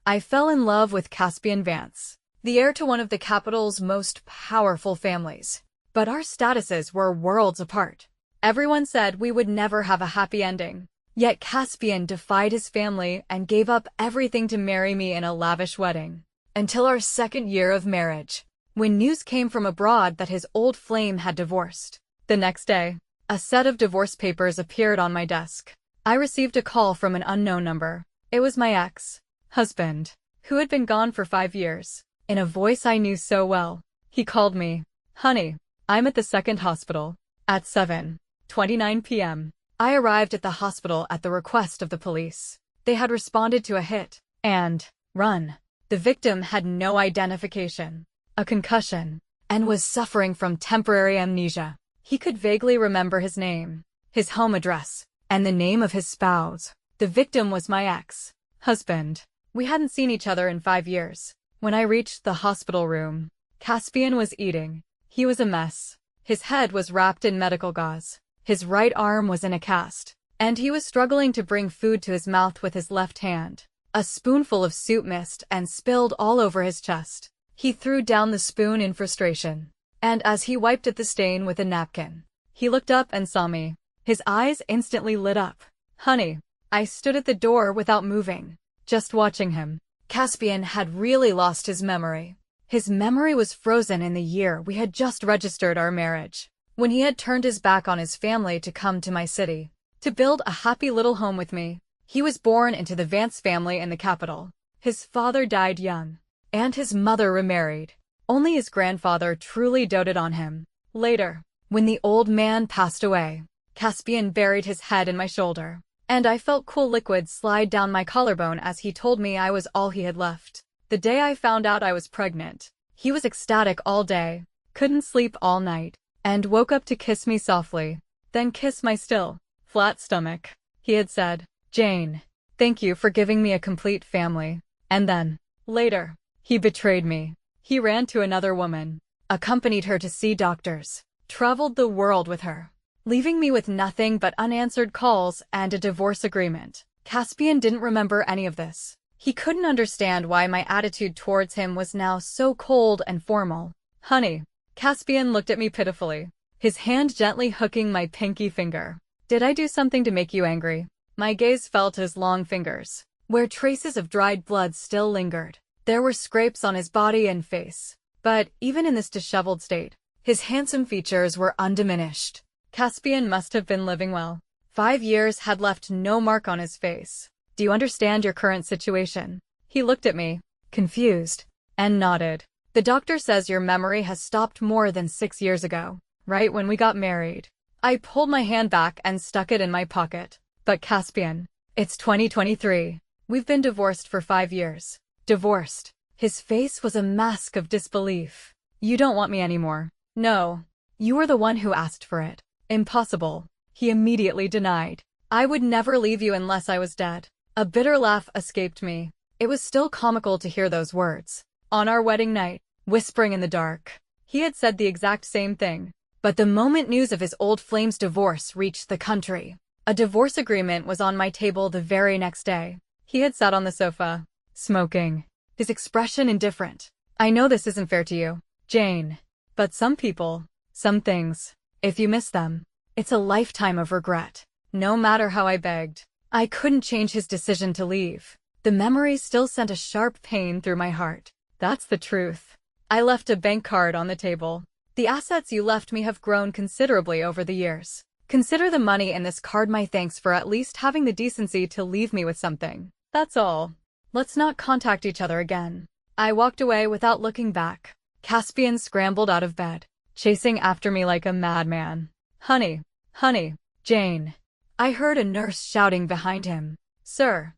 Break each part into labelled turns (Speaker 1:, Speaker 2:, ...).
Speaker 1: I fell in love with Caspian Vance, the heir to one of the capital's most powerful families. But our statuses were worlds apart. Everyone said we would never have a happy ending. Yet Caspian defied his family and gave up everything to marry me in a lavish wedding. Until our second year of marriage, when news came from abroad that his old flame had divorced. The next day, a set of divorce papers appeared on my desk. I received a call from an unknown number. It was my ex-husband, who had been gone for 5 years. In a voice I knew so well, he called me, "Honey, I'm at the second hospital." At 7:29 p.m., I arrived at the hospital at the request of the police. They had responded to a hit and run. The victim had no identification, a concussion, and was suffering from temporary amnesia. He could vaguely remember his name, his home address, and the name of his spouse. The victim was my ex-husband. We hadn't seen each other in 5 years. When I reached the hospital room, Caspian was eating. He was a mess. His head was wrapped in medical gauze. His right arm was in a cast, and he was struggling to bring food to his mouth with his left hand. A spoonful of soup missed and spilled all over his chest. He threw down the spoon in frustration, and as he wiped at the stain with a napkin, he looked up and saw me. His eyes instantly lit up. "Honey." I stood at the door without moving, just watching him. Caspian had really lost his memory. His memory was frozen in the year we had just registered our marriage, when he had turned his back on his family to come to my city, to build a happy little home with me. He was born into the Vance family in the capital. His father died young, and his mother remarried. Only his grandfather truly doted on him. Later, when the old man passed away, Caspian buried his head in my shoulder, and I felt cool liquid slide down my collarbone as he told me I was all he had left. The day I found out I was pregnant, he was ecstatic all day, couldn't sleep all night, and woke up to kiss me softly, then kiss my still flat stomach. He had said, "Jane, thank you for giving me a complete family." And then, later, he betrayed me. He ran to another woman, accompanied her to see doctors, traveled the world with her, leaving me with nothing but unanswered calls and a divorce agreement. Caspian didn't remember any of this. He couldn't understand why my attitude towards him was now so cold and formal. "Honey." Caspian looked at me pitifully, his hand gently hooking my pinky finger. "Did I do something to make you angry?" My gaze fell to his long fingers, where traces of dried blood still lingered. There were scrapes on his body and face, but even in this disheveled state, his handsome features were undiminished. Caspian must have been living well. 5 years had left no mark on his face. "Do you understand your current situation?" He looked at me, confused, and nodded. "The doctor says your memory has stopped more than 6 years ago, right when we got married." I pulled my hand back and stuck it in my pocket. "But Caspian, it's 2023. We've been divorced for 5 years. Divorced." His face was a mask of disbelief. "You don't want me anymore." "No. You were the one who asked for it." "Impossible." He immediately denied. "I would never leave you unless I was dead." A bitter laugh escaped me. It was still comical to hear those words. On our wedding night, whispering in the dark, he had said the exact same thing. But the moment news of his old flame's divorce reached the country, a divorce agreement was on my table the very next day. He had sat on the sofa, smoking, his expression indifferent. "I know this isn't fair to you, Jane, but some people, some things, if you miss them, it's a lifetime of regret." No matter how I begged, I couldn't change his decision to leave. The memory still sent a sharp pain through my heart. "That's the truth." I left a bank card on the table. "The assets you left me have grown considerably over the years. Consider the money in this card my thanks for at least having the decency to leave me with something. That's all. Let's not contact each other again." I walked away without looking back. Caspian scrambled out of bed, chasing after me like a madman. "Honey, honey, Jane." I heard a nurse shouting behind him. Sir,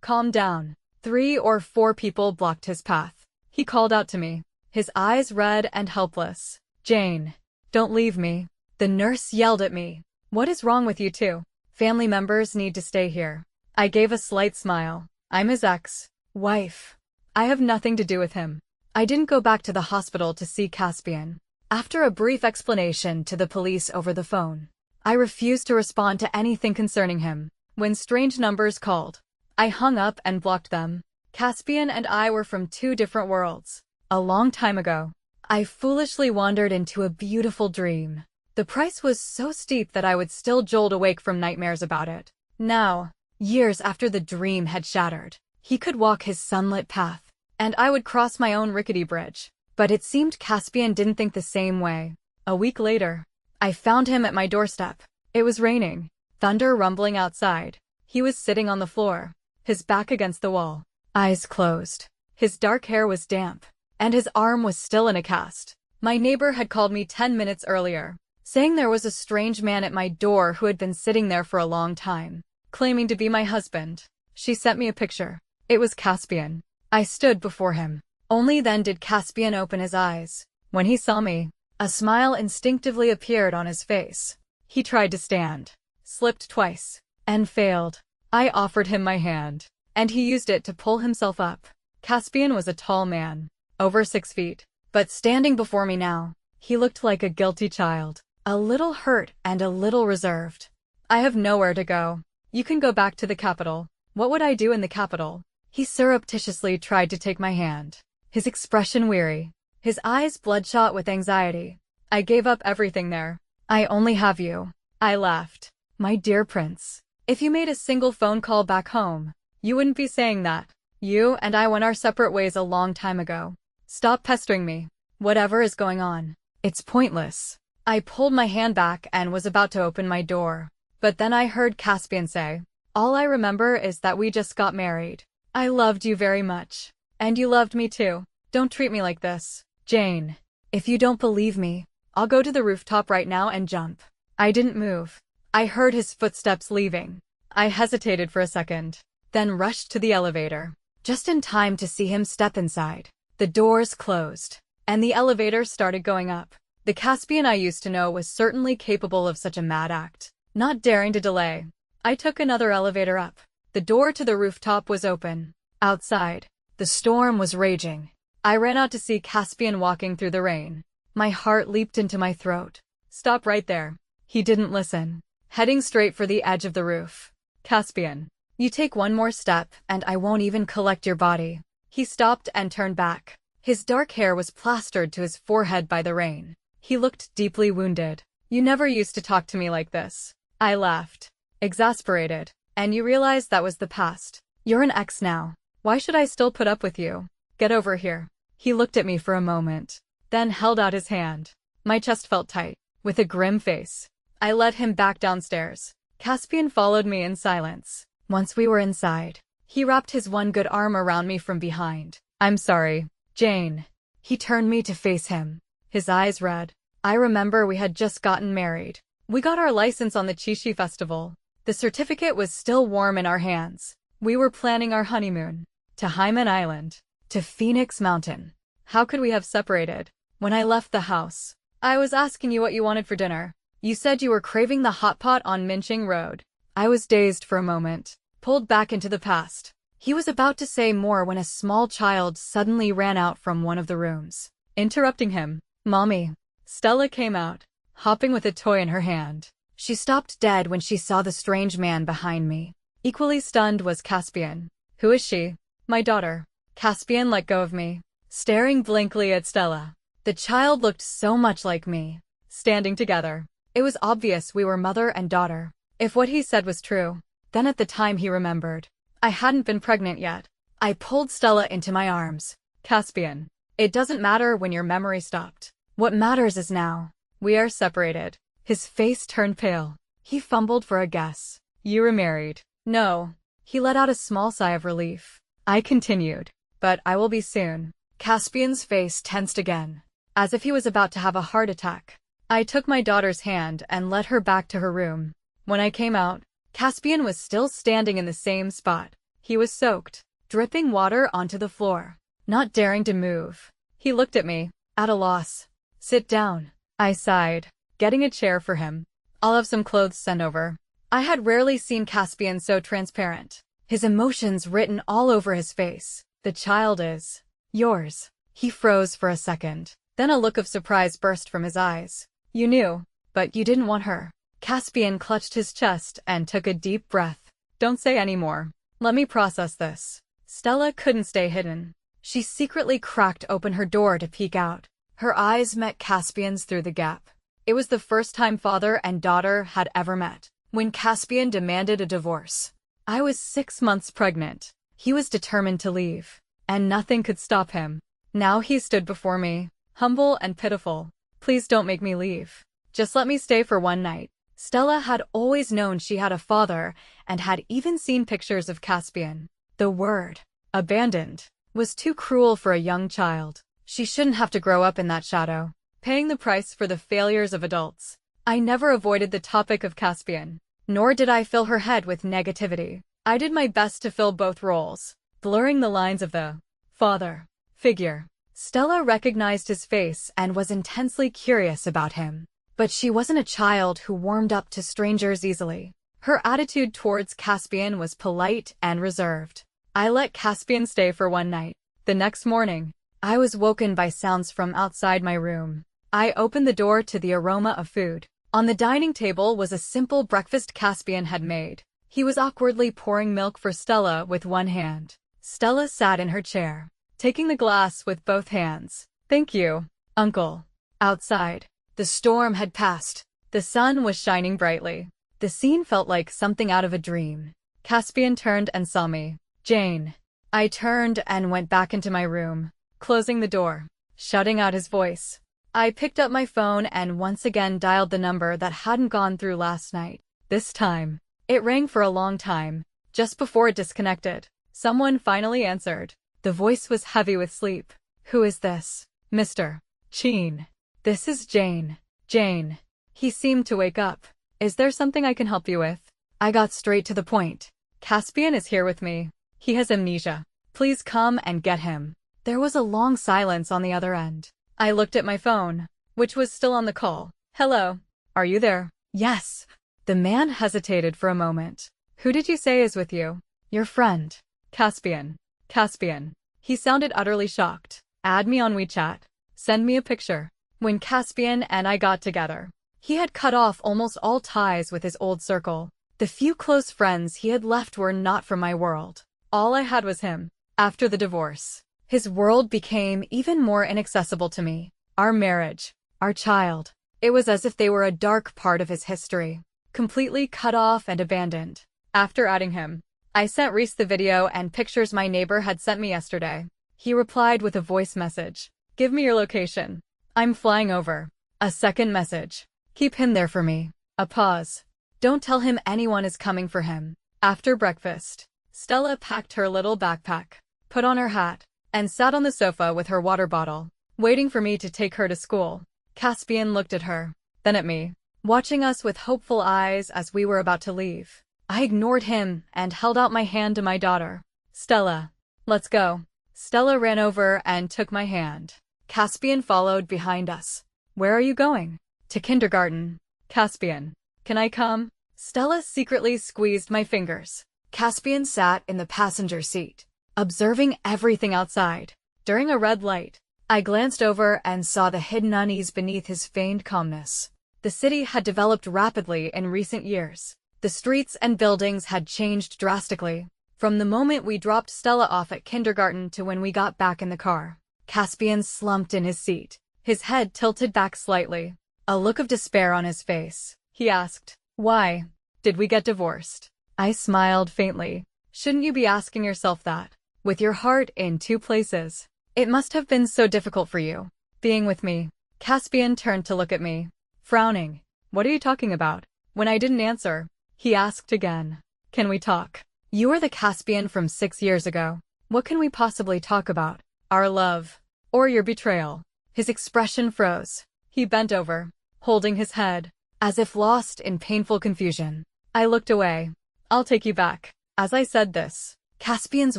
Speaker 1: calm down." 3 or 4 people blocked his path. He called out to me, his eyes red and helpless. "Jane, don't leave me." The nurse yelled at me. "What is wrong with you two? Family members need to stay here." I gave a slight smile. "I'm his ex-wife. I have nothing to do with him." I didn't go back to the hospital to see Caspian. After a brief explanation to the police over the phone, I refused to respond to anything concerning him. When strange numbers called, I hung up and blocked them. Caspian and I were from two different worlds. A long time ago, I foolishly wandered into a beautiful dream. The price was so steep that I would still jolt awake from nightmares about it. Now, years after the dream had shattered, he could walk his sunlit path, and I would cross my own rickety bridge. But it seemed Caspian didn't think the same way. A week later, I found him at my doorstep. It was raining, thunder rumbling outside. He was sitting on the floor, his back against the wall, eyes closed. His dark hair was damp, and his arm was still in a cast. My neighbor had called me 10 minutes earlier, saying there was a strange man at my door who had been sitting there for a long time, claiming to be my husband. She sent me a picture. It was Caspian. I stood before him. Only then did Caspian open his eyes. When he saw me, a smile instinctively appeared on his face. He tried to stand, slipped twice, and failed. I offered him my hand, and he used it to pull himself up. Caspian was a tall man, over 6 feet, but standing before me now, he looked like a guilty child, a little hurt and a little reserved. I have nowhere to go. You can go back to the capital. What would I do in the capital? He surreptitiously tried to take my hand, his expression weary, his eyes bloodshot with anxiety. I gave up everything there. I only have you. I laughed. My dear prince, if you made a single phone call back home, you wouldn't be saying that. You and I went our separate ways a long time ago. Stop pestering me. Whatever is going on, it's pointless. I pulled my hand back and was about to open my door. But then I heard Caspian say, "All I remember is that we just got married. I loved you very much. And you loved me too. Don't treat me like this, Jane. If you don't believe me, I'll go to the rooftop right now and jump." I didn't move. I heard his footsteps leaving. I hesitated for a second, then rushed to the elevator, just in time to see him step inside. The doors closed, and the elevator started going up. The Caspian I used to know was certainly capable of such a mad act. Not daring to delay, I took another elevator up. The door to the rooftop was open. Outside, the storm was raging. I ran out to see Caspian walking through the rain. My heart leaped into my throat. "Stop right there." He didn't listen, heading straight for the edge of the roof. "Caspian, you take one more step and I won't even collect your body." He stopped and turned back. His dark hair was plastered to his forehead by the rain. He looked deeply wounded. "You never used to talk to me like this." I laughed, exasperated. "And you realize that was the past. You're an ex now. Why should I still put up with you? Get over here." He looked at me for a moment, then held out his hand. My chest felt tight. With a grim face, I led him back downstairs. Caspian followed me in silence. Once we were inside, he wrapped his one good arm around me from behind. "I'm sorry, Jane." He turned me to face him, his eyes red. "I remember we had just gotten married. We got our license on the Chichi festival. The certificate was still warm in our hands. We were planning our honeymoon. To Hyman Island. To Phoenix Mountain. How could we have separated? When I left the house, I was asking you what you wanted for dinner. You said you were craving the hot pot on Minching Road." I was dazed for a moment, pulled back into the past. He was about to say more when a small child suddenly ran out from one of the rooms, interrupting him. "Mommy." Stella came out, hopping with a toy in her hand. She stopped dead when she saw the strange man behind me. Equally stunned was Caspian. "Who is she?" "My daughter." Caspian let go of me, staring blankly at Stella. The child looked so much like me. Standing together, it was obvious we were mother and daughter. If what he said was true, then at the time he remembered, I hadn't been pregnant yet. I pulled Stella into my arms. "Caspian, it doesn't matter when your memory stopped. What matters is now. We are separated." His face turned pale. He fumbled for a guess. "You were married." "No." He let out a small sigh of relief. I continued. "But I will be soon." Caspian's face tensed again, as if he was about to have a heart attack. I took my daughter's hand and led her back to her room. When I came out, Caspian was still standing in the same spot. He was soaked, dripping water onto the floor, not daring to move. He looked at me, at a loss. "Sit down." I sighed, getting a chair for him. "I'll have some clothes sent over." I had rarely seen Caspian so transparent, his emotions written all over his face. "The child is yours." He froze for a second. Then a look of surprise burst from his eyes. "You knew, but you didn't want her." Caspian clutched his chest and took a deep breath. "Don't say any more. Let me process this." Stella couldn't stay hidden. She secretly cracked open her door to peek out. Her eyes met Caspian's through the gap. It was the first time father and daughter had ever met. When Caspian demanded a divorce, I was 6 months pregnant. He was determined to leave, and nothing could stop him. Now he stood before me, humble and pitiful. Please don't make me leave. Just let me stay for one night. Stella had always known she had a father and had even seen pictures of Caspian. The word, abandoned, was too cruel for a young child. She shouldn't have to grow up in that shadow, paying the price for the failures of adults. I never avoided the topic of Caspian, nor did I fill her head with negativity. I did my best to fill both roles, blurring the lines of the father figure. Stella recognized his face and was intensely curious about him. But she wasn't a child who warmed up to strangers easily. Her attitude towards Caspian was polite and reserved. I let Caspian stay for one night. The next morning, I was woken by sounds from outside my room. I opened the door to the aroma of food. On the dining table was a simple breakfast Caspian had made. He was awkwardly pouring milk for Stella with one hand. Stella sat in her chair, taking the glass with both hands. Thank you, Uncle. Outside, the storm had passed. The sun was shining brightly. The scene felt like something out of a dream. Caspian turned and saw me. Jane. I turned and went back into my room, closing the door, shutting out his voice. I picked up my phone and once again dialed the number that hadn't gone through last night. This time, it rang for a long time. Just before it disconnected, someone finally answered. The voice was heavy with sleep. Who is this? Mr. Sheen. This is Jane. Jane. He seemed to wake up. Is there something I can help you with? I got straight to the point. Caspian is here with me. He has amnesia. Please come and get him. There was a long silence on the other end. I looked at my phone, which was still on the call. Hello. Are you there? Yes. The man hesitated for a moment. Who did you say is with you? Your friend. Caspian. Caspian. He sounded utterly shocked. Add me on WeChat. Send me a picture. When Caspian and I got together, he had cut off almost all ties with his old circle. The few close friends he had left were not from my world. All I had was him. After the divorce, his world became even more inaccessible to me. Our marriage, our child. It was as if they were a dark part of his history, completely cut off and abandoned. After adding him, I sent Reese the video and pictures my neighbor had sent me yesterday. He replied with a voice message. Give me your location. I'm flying over. A second message. Keep him there for me. A pause. Don't tell him anyone is coming for him. After breakfast, Stella packed her little backpack, put on her hat, and sat on the sofa with her water bottle, waiting for me to take her to school. Caspian looked at her, then at me, watching us with hopeful eyes as we were about to leave. I ignored him and held out my hand to my daughter. Stella, let's go. Stella ran over and took my hand. Caspian followed behind us. Where are you going? To kindergarten. Caspian, can I come? Stella secretly squeezed my fingers. Caspian sat in the passenger seat, observing everything outside. During a red light, I glanced over and saw the hidden unease beneath his feigned calmness. The city had developed rapidly in recent years. The streets and buildings had changed drastically. From the moment we dropped Stella off at kindergarten to when we got back in the car, Caspian slumped in his seat, his head tilted back slightly, a look of despair on his face. He asked, "Why did we get divorced?" I smiled faintly. Shouldn't you be asking yourself that? With your heart in two places. It must have been so difficult for you, being with me. Caspian turned to look at me, frowning. What are you talking about? When I didn't answer, he asked again. Can we talk? You are the Caspian from 6 years ago. What can we possibly talk about? Our love. Or your betrayal. His expression froze. He bent over, holding his head, as if lost in painful confusion. I looked away. I'll take you back. As I said this, Caspian's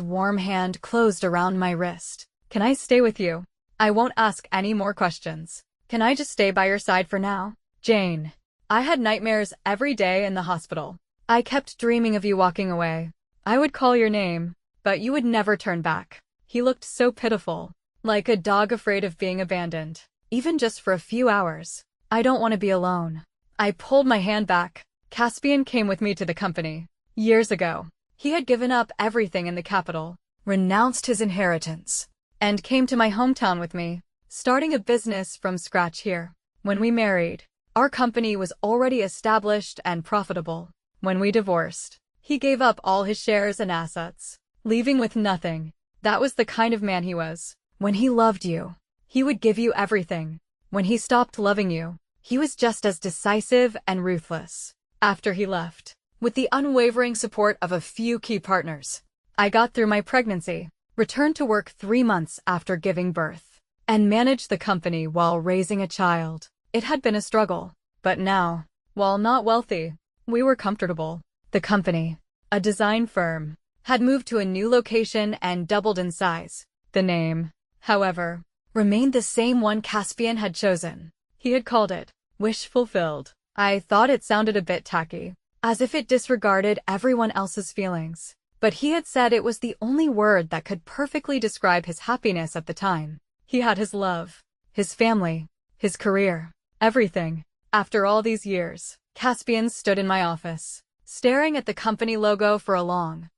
Speaker 1: warm hand closed around my wrist. Can I stay with you? I won't ask any more questions. Can I just stay by your side for now? Jane. I had nightmares every day in the hospital. I kept dreaming of you walking away. I would call your name, but you would never turn back. He looked so pitiful, like a dog afraid of being abandoned, even just for a few hours. I don't want to be alone. I pulled my hand back. Caspian came with me to the company. Years ago, he had given up everything in the capital. renounced his inheritance, and came to my hometown with me, starting a business from scratch here. When we married, our company was already established and profitable. When we divorced, he gave up all his shares and assets, leaving with nothing. That was the kind of man he was. When he loved you, he would give you everything. When he stopped loving you, he was just as decisive and ruthless. After he left, with the unwavering support of a few key partners, I got through my pregnancy, returned to work 3 months after giving birth, and managed the company while raising a child. It had been a struggle, but now, while not wealthy, we were comfortable. The company, a design firm, had moved to a new location and doubled in size. The name, however, remained the same one Caspian had chosen. He had called it Wish Fulfilled. I thought it sounded a bit tacky, as if it disregarded everyone else's feelings. But he had said it was the only word that could perfectly describe his happiness at the time. He had his love, his family, his career, everything. After all these years, Caspian stood in my office, staring at the company logo for a long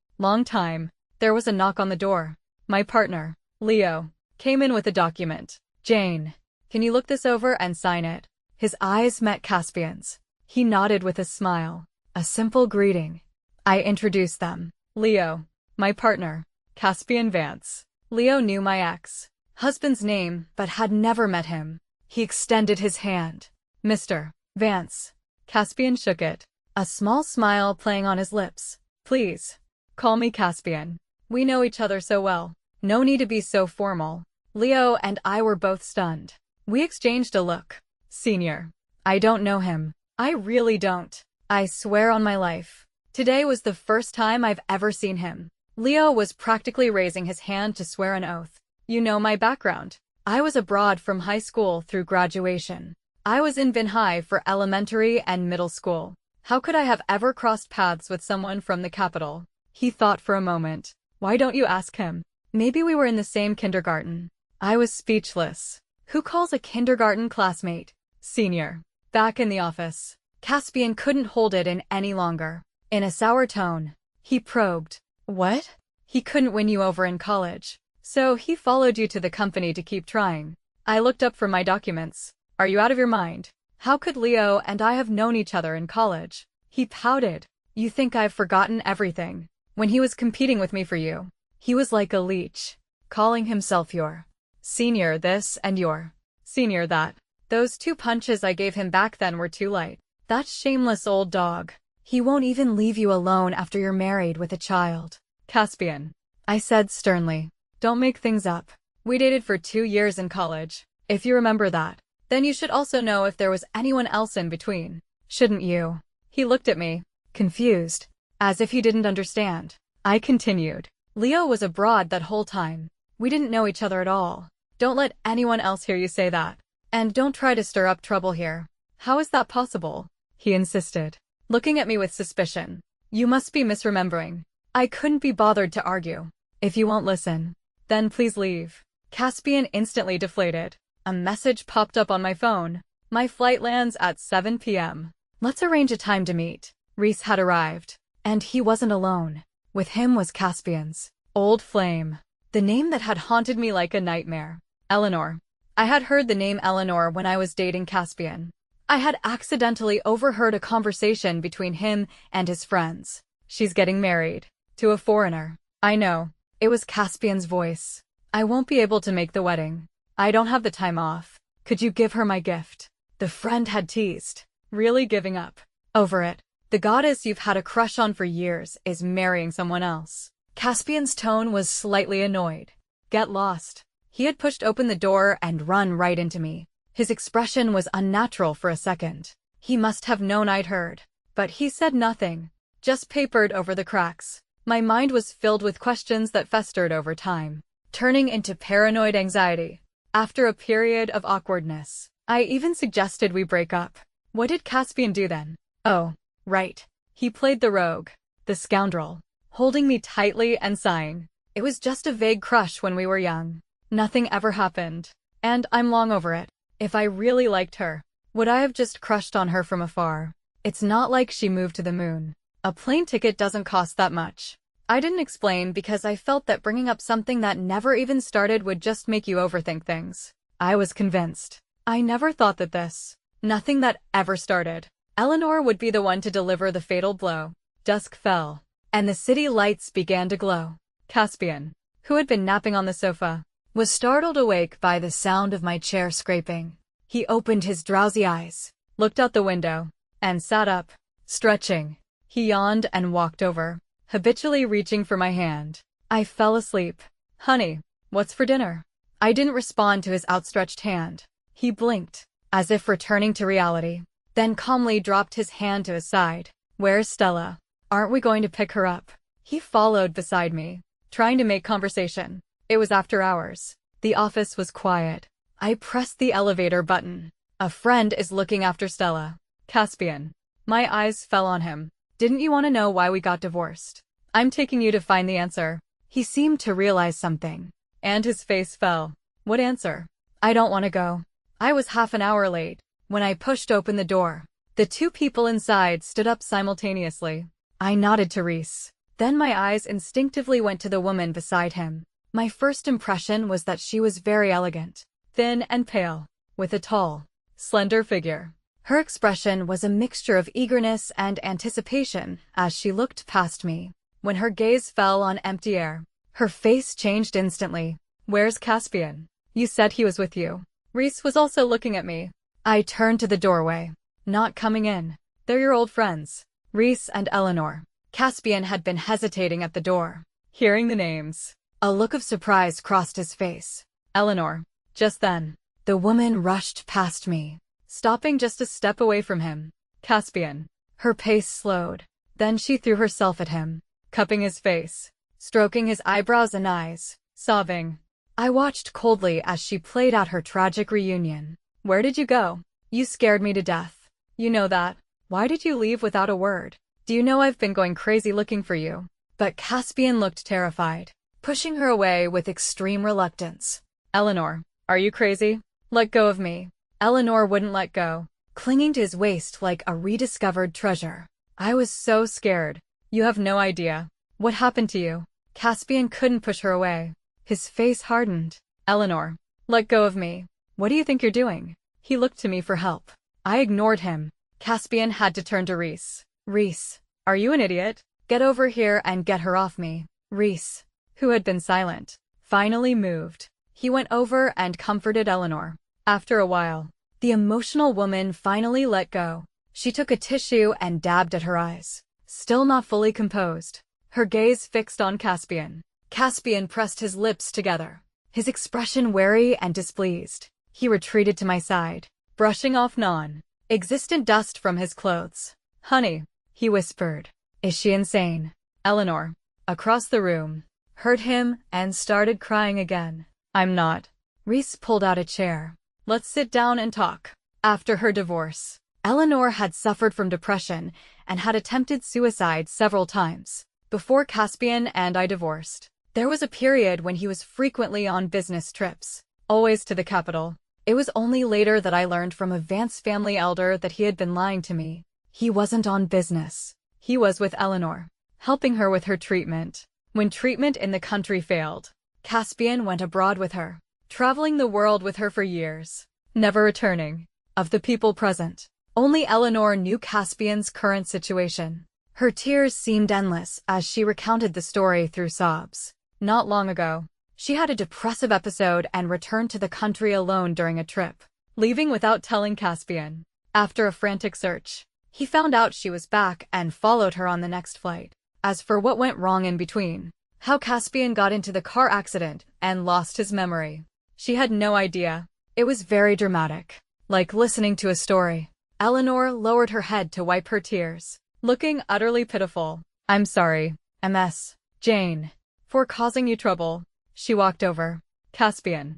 Speaker 1: time. There was a knock on the door. My partner, Leo, came in with a document. "Jane, can you look this over and sign it?" His eyes met Caspian's. He nodded with a smile, a simple greeting. I introduced them. Leo, my partner, Caspian Vance. Leo knew my ex-husband's name, but had never met him. He extended his hand. "Mr. Vance." Caspian shook it, a small smile playing on his lips. "Please, call me Caspian. We know each other so well. No need to be so formal." Leo and I were both stunned. We exchanged a look. "Senior, I don't know him. I really don't. I swear on my life. Today was the first time I've ever seen him." Leo was practically raising his hand to swear an oath. "You know my background. I was abroad from high school through graduation. I was in High for elementary and middle school. How could I have ever crossed paths with someone from the capital?" He thought for a moment. "Why don't you ask him? Maybe we were in the same kindergarten." I was speechless. Who calls a kindergarten classmate senior? Back in the office, Caspian couldn't hold it in any longer. In a sour tone, he probed. "What? He couldn't win you over in college, so he followed you to the company to keep trying." I looked up from my documents. "Are you out of your mind? How could Leo and I have known each other in college?" He pouted. "You think I've forgotten everything? When he was competing with me for you, he was like a leech, calling himself your senior this and your senior that. Those 2 punches I gave him back then were too light. That shameless old dog. He won't even leave you alone after you're married with a child." "Caspian," I said sternly, "don't make things up. We dated for 2 years in college. If you remember that, then you should also know if there was anyone else in between. Shouldn't you?" He looked at me, confused, as if he didn't understand. I continued. "Leo was abroad that whole time. We didn't know each other at all. Don't let anyone else hear you say that. And don't try to stir up trouble here." "How is that possible?" he insisted, looking at me with suspicion. "You must be misremembering." I couldn't be bothered to argue. "If you won't listen, then please leave." Caspian instantly deflated. A message popped up on my phone. "My flight lands at 7 p.m. Let's arrange a time to meet." Reese had arrived, and he wasn't alone. With him was Caspian's old flame, the name that had haunted me like a nightmare. Eleanor. I had heard the name Eleanor when I was dating Caspian. I had accidentally overheard a conversation between him and his friends. "She's getting married. To a foreigner." I know. It was Caspian's voice. "I won't be able to make the wedding. I don't have the time off. Could you give her my gift?" The friend had teased. Really giving up over it. "The goddess you've had a crush on for years is marrying someone else." Caspian's tone was slightly annoyed. "Get lost." He had pushed open the door and run right into me. His expression was unnatural for a second. He must have known I'd heard. But he said nothing, just papered over the cracks. My mind was filled with questions that festered over time, turning into paranoid anxiety. After a period of awkwardness, I even suggested we break up. What did Caspian do then? Oh, right. He played the rogue, the scoundrel, holding me tightly and sighing. It was just a vague crush when we were young. Nothing ever happened, and I'm long over it. If I really liked her, would I have just crushed on her from afar? It's not like she moved to the moon. A plane ticket doesn't cost that much. I didn't explain because I felt that bringing up something that never even started would just make you overthink things. I was convinced. I never thought that nothing that ever started. Eleanor would be the one to deliver the fatal blow. Dusk fell, and the city lights began to glow. Caspian, who had been napping on the sofa, was startled awake by the sound of my chair scraping. He opened his drowsy eyes, looked out the window, and sat up, stretching. He yawned and walked over, habitually reaching for my hand. I fell asleep. Honey, what's for dinner? I didn't respond to his outstretched hand. He blinked, as if returning to reality, then calmly dropped his hand to his side. Where's Stella? Aren't we going to pick her up? He followed beside me, trying to make conversation. It was after hours. The office was quiet. I pressed the elevator button. A friend is looking after Stella. Caspian. My eyes fell on him. Didn't you want to know why we got divorced? I'm taking you to find the answer. He seemed to realize something, and his face fell. What answer? I don't want to go. I was half an hour late. When I pushed open the door, the two people inside stood up simultaneously. I nodded to Reese. Then my eyes instinctively went to the woman beside him. My first impression was that she was very elegant, thin and pale, with a tall, slender figure. Her expression was a mixture of eagerness and anticipation as she looked past me. When her gaze fell on empty air, her face changed instantly. Where's Caspian? You said he was with you. Reese was also looking at me. I turned to the doorway. Not coming in. They're your old friends, Reese and Eleanor. Caspian had been hesitating at the door. Hearing the names, a look of surprise crossed his face. Eleanor. Just then, the woman rushed past me, stopping just a step away from him. Caspian. Her pace slowed. Then she threw herself at him, cupping his face, stroking his eyebrows and eyes, sobbing. I watched coldly as she played out her tragic reunion. Where did you go? You scared me to death. You know that. Why did you leave without a word? Do you know I've been going crazy looking for you? But Caspian looked terrified, pushing her away with extreme reluctance. Eleanor, are you crazy? Let go of me. Eleanor wouldn't let go, clinging to his waist like a rediscovered treasure. I was so scared. You have no idea. What happened to you? Caspian couldn't push her away. His face hardened. Eleanor, let go of me. What do you think you're doing? He looked to me for help. I ignored him. Caspian had to turn to Reese. Reese, are you an idiot? Get over here and get her off me. Reese, who had been silent, finally moved. He went over and comforted Eleanor. After a while, the emotional woman finally let go. She took a tissue and dabbed at her eyes, still not fully composed, her gaze fixed on Caspian. Caspian pressed his lips together, his expression wary and displeased. He retreated to my side, brushing off non-existent dust from his clothes. Honey, he whispered. Is she insane? Eleanor, across the room, heard him and started crying again. I'm not. Reese pulled out a chair. Let's sit down and talk. After her divorce, Eleanor had suffered from depression and had attempted suicide several times. Before Caspian and I divorced, there was a period when he was frequently on business trips, always to the capital. It was only later that I learned from a Vance family elder that he had been lying to me. He wasn't on business. He was with Eleanor, helping her with her treatment. When treatment in the country failed, Caspian went abroad with her, traveling the world with her for years, never returning. Of the people present, only Eleanor knew Caspian's current situation. Her tears seemed endless as she recounted the story through sobs. Not long ago, she had a depressive episode and returned to the country alone during a trip, leaving without telling Caspian. After a frantic search, he found out she was back and followed her on the next flight. As for what went wrong in between, how Caspian got into the car accident and lost his memory, she had no idea. It was very dramatic, like listening to a story. Eleanor lowered her head to wipe her tears, looking utterly pitiful. I'm sorry, Ms. Jane, for causing you trouble. She walked over. Caspian.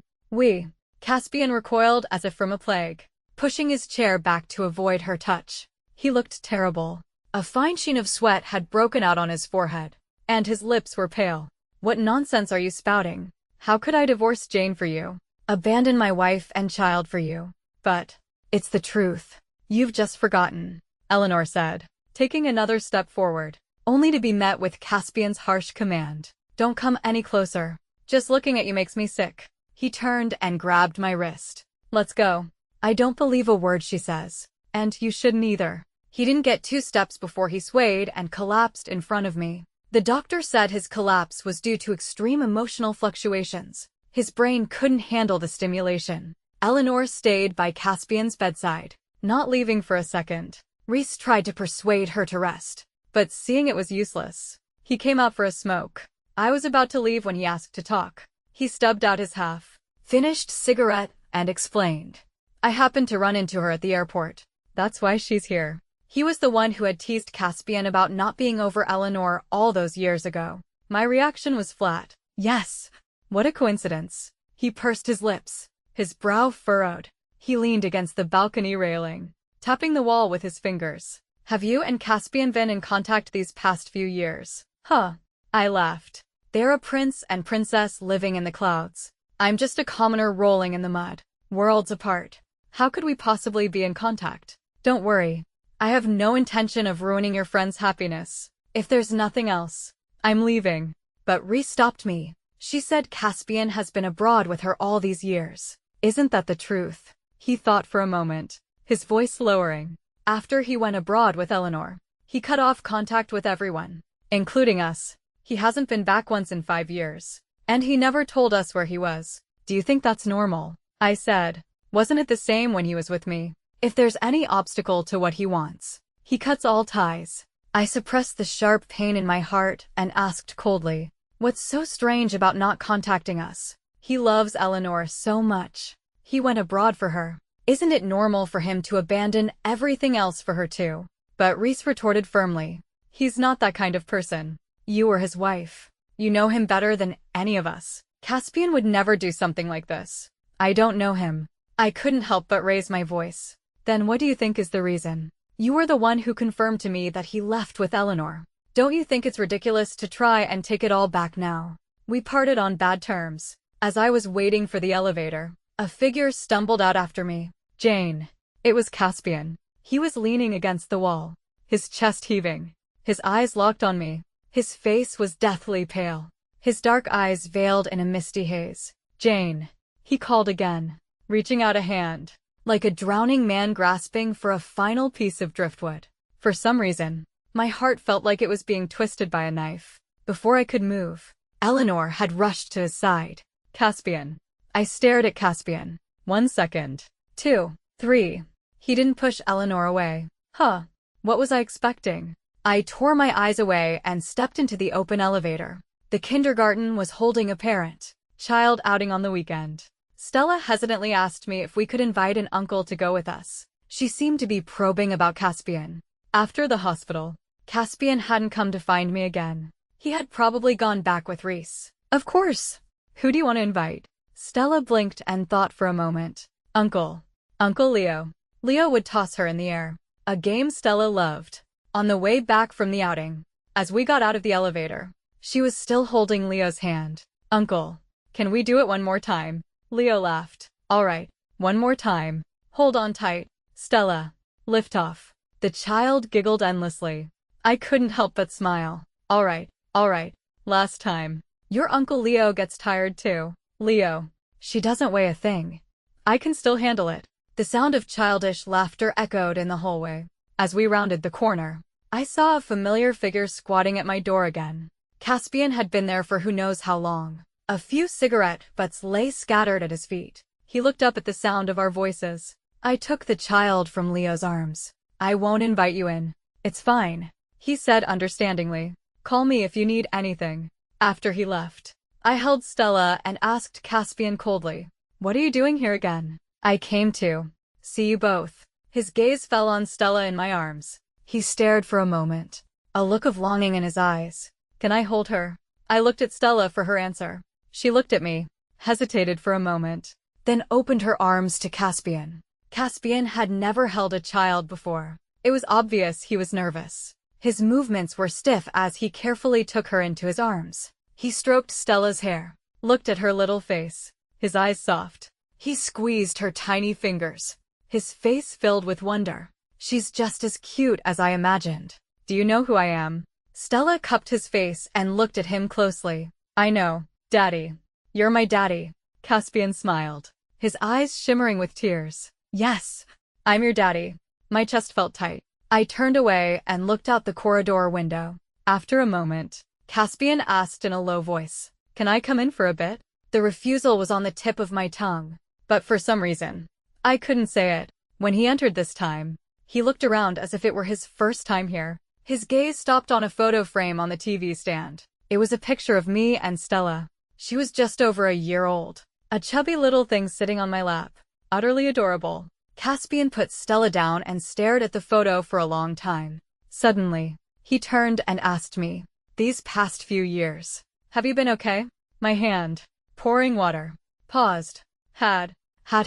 Speaker 1: Caspian recoiled as if from a plague, pushing his chair back to avoid her touch. He looked terrible. A fine sheen of sweat had broken out on his forehead, and his lips were pale. What nonsense are you spouting? How could I divorce Jane for you? Abandon my wife and child for you? But it's the truth. You've just forgotten, Eleanor said, taking another step forward. only to be met with Caspian's harsh command. Don't come any closer. Just looking at you makes me sick. He turned and grabbed my wrist. Let's go. I don't believe a word she says. And you shouldn't either. He didn't get 2 steps before he swayed and collapsed in front of me. The doctor said his collapse was due to extreme emotional fluctuations. His brain couldn't handle the stimulation. Eleanor stayed by Caspian's bedside, not leaving for a second. Reese tried to persuade her to rest, but seeing it was useless. He came out for a smoke. I was about to leave when he asked to talk. He stubbed out his half-finished cigarette and explained. I happened to run into her at the airport. That's why she's here. He was the one who had teased Caspian about not being over Eleanor all those years ago. My reaction was flat. Yes. What a coincidence. He pursed his lips. His brow furrowed. He leaned against the balcony railing, tapping the wall with his fingers. Have you and Caspian been in contact these past few years? Huh. I laughed. They're a prince and princess living in the clouds. I'm just a commoner rolling in the mud. Worlds apart. How could we possibly be in contact? Don't worry. I have no intention of ruining your friend's happiness. If there's nothing else, I'm leaving. But Reese stopped me. She said Caspian has been abroad with her all these years. Isn't that the truth? He thought for a moment, his voice lowering. After he went abroad with Eleanor, he cut off contact with everyone, including us. He hasn't been back once in 5 years. And he never told us where he was. Do you think that's normal? I said. Wasn't it the same when he was with me? If there's any obstacle to what he wants, he cuts all ties. I suppressed the sharp pain in my heart and asked coldly, what's so strange about not contacting us? He loves Eleanor so much. He went abroad for her. Isn't it normal for him to abandon everything else for her too? But Reese retorted firmly. He's not that kind of person. You were his wife. You know him better than any of us. Caspian would never do something like this. I don't know him. I couldn't help but raise my voice. Then what do you think is the reason? You were the one who confirmed to me that he left with Eleanor. Don't you think it's ridiculous to try and take it all back now? We parted on bad terms. As I was waiting for the elevator, a figure stumbled out after me. Jane. It was Caspian. He was leaning against the wall, his chest heaving, his eyes locked on me. His face was deathly pale, his dark eyes veiled in a misty haze. Jane. He called again, reaching out a hand, like a drowning man grasping for a final piece of driftwood. For some reason, my heart felt like it was being twisted by a knife. Before I could move, Eleanor had rushed to his side. Caspian. I stared at Caspian. 1 second. 2. 3. He didn't push Eleanor away. Huh. What was I expecting? I tore my eyes away and stepped into the open elevator. The kindergarten was holding a parent-child outing on the weekend. Stella hesitantly asked me if we could invite an uncle to go with us. She seemed to be probing about Caspian. After the hospital, Caspian hadn't come to find me again. He had probably gone back with Reese. Of course. Who do you want to invite? Stella blinked and thought for a moment. Uncle. Uncle Leo. Leo would toss her in the air. A game Stella loved. On the way back from the outing, as we got out of the elevator, she was still holding Leo's hand. Uncle, can we do it one more time? Leo laughed. All right, one more time. Hold on tight. Stella. Lift off. The child giggled endlessly. I couldn't help but smile. All right, last time. Your Uncle Leo gets tired too. Leo. She doesn't weigh a thing. I can still handle it. The sound of childish laughter echoed in the hallway. As we rounded the corner, I saw a familiar figure squatting at my door again. Caspian had been there for who knows how long. A few cigarette butts lay scattered at his feet. He looked up at the sound of our voices. I took the child from Leo's arms. I won't invite you in. It's fine, he said understandingly. Call me if you need anything. After he left, I held Stella and asked Caspian coldly, what are you doing here again? I came to see you both. His gaze fell on Stella in my arms. He stared for a moment, a look of longing in his eyes. Can I hold her? I looked at Stella for her answer. She looked at me, hesitated for a moment, then opened her arms to Caspian. Caspian had never held a child before. It was obvious he was nervous. His movements were stiff as he carefully took her into his arms. He stroked Stella's hair, looked at her little face, his eyes soft. He squeezed her tiny fingers, his face filled with wonder. She's just as cute as I imagined. Do you know who I am? Stella cupped his face and looked at him closely. I know, Daddy. You're my daddy. Caspian smiled, his eyes shimmering with tears. Yes, I'm your daddy. My chest felt tight. I turned away and looked out the corridor window. After a moment, Caspian asked in a low voice, "Can I come in for a bit?" The refusal was on the tip of my tongue, but for some reason, I couldn't say it. When he entered this time, he looked around as if it were his first time here. His gaze stopped on a photo frame on the TV stand. It was a picture of me and Stella. She was just over a year old, a chubby little thing sitting on my lap. Utterly adorable. Caspian put Stella down and stared at the photo for a long time. Suddenly, he turned and asked me, "These past few years, have you been okay?" My hand, pouring water, paused. Had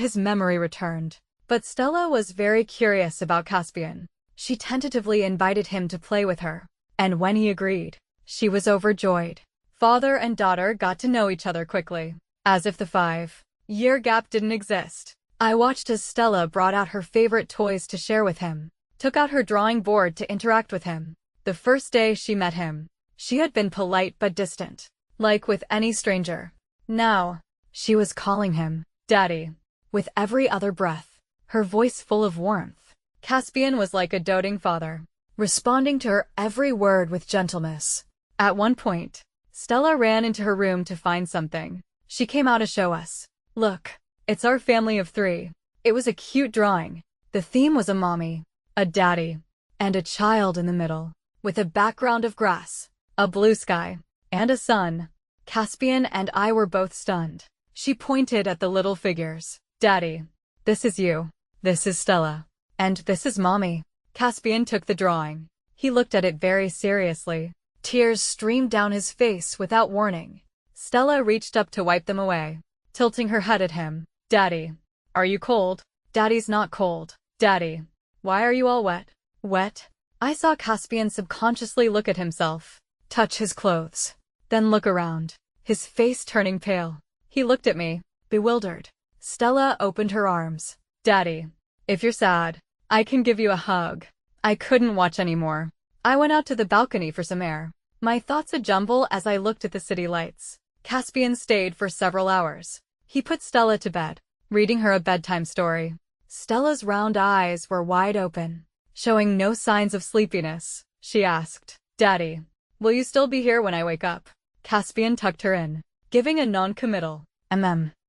Speaker 1: his memory returned. But Stella was very curious about Caspian. She tentatively invited him to play with her. And when he agreed, she was overjoyed. Father and daughter got to know each other quickly, as if the 5-year gap didn't exist. I watched as Stella brought out her favorite toys to share with him, took out her drawing board to interact with him. The first day she met him, she had been polite but distant, like with any stranger. Now, she was calling him Daddy, with every other breath, her voice full of warmth. Caspian was like a doting father, responding to her every word with gentleness. At one point, Stella ran into her room to find something. She came out to show us. "Look, it's our family of 3. It was a cute drawing. The theme was a mommy, a daddy, and a child in the middle, with a background of grass, a blue sky, and a sun." Caspian and I were both stunned. She pointed at the little figures. "Daddy, this is you. This is Stella. And this is Mommy." Caspian took the drawing. He looked at it very seriously. Tears streamed down his face without warning. Stella reached up to wipe them away, tilting her head at him. "Daddy, are you cold?" "Daddy's not cold. Daddy, why are you all wet?" "Wet?" I saw Caspian subconsciously look at himself, touch his clothes, then look around, his face turning pale. He looked at me, bewildered. Stella opened her arms. "Daddy, if you're sad, I can give you a hug." I couldn't watch anymore. I went out to the balcony for some air, my thoughts a jumble as I looked at the city lights. Caspian stayed for several hours. He put Stella to bed, reading her a bedtime story. Stella's round eyes were wide open, showing no signs of sleepiness. She asked, "Daddy, will you still be here when I wake up?" Caspian tucked her in, giving a non-committal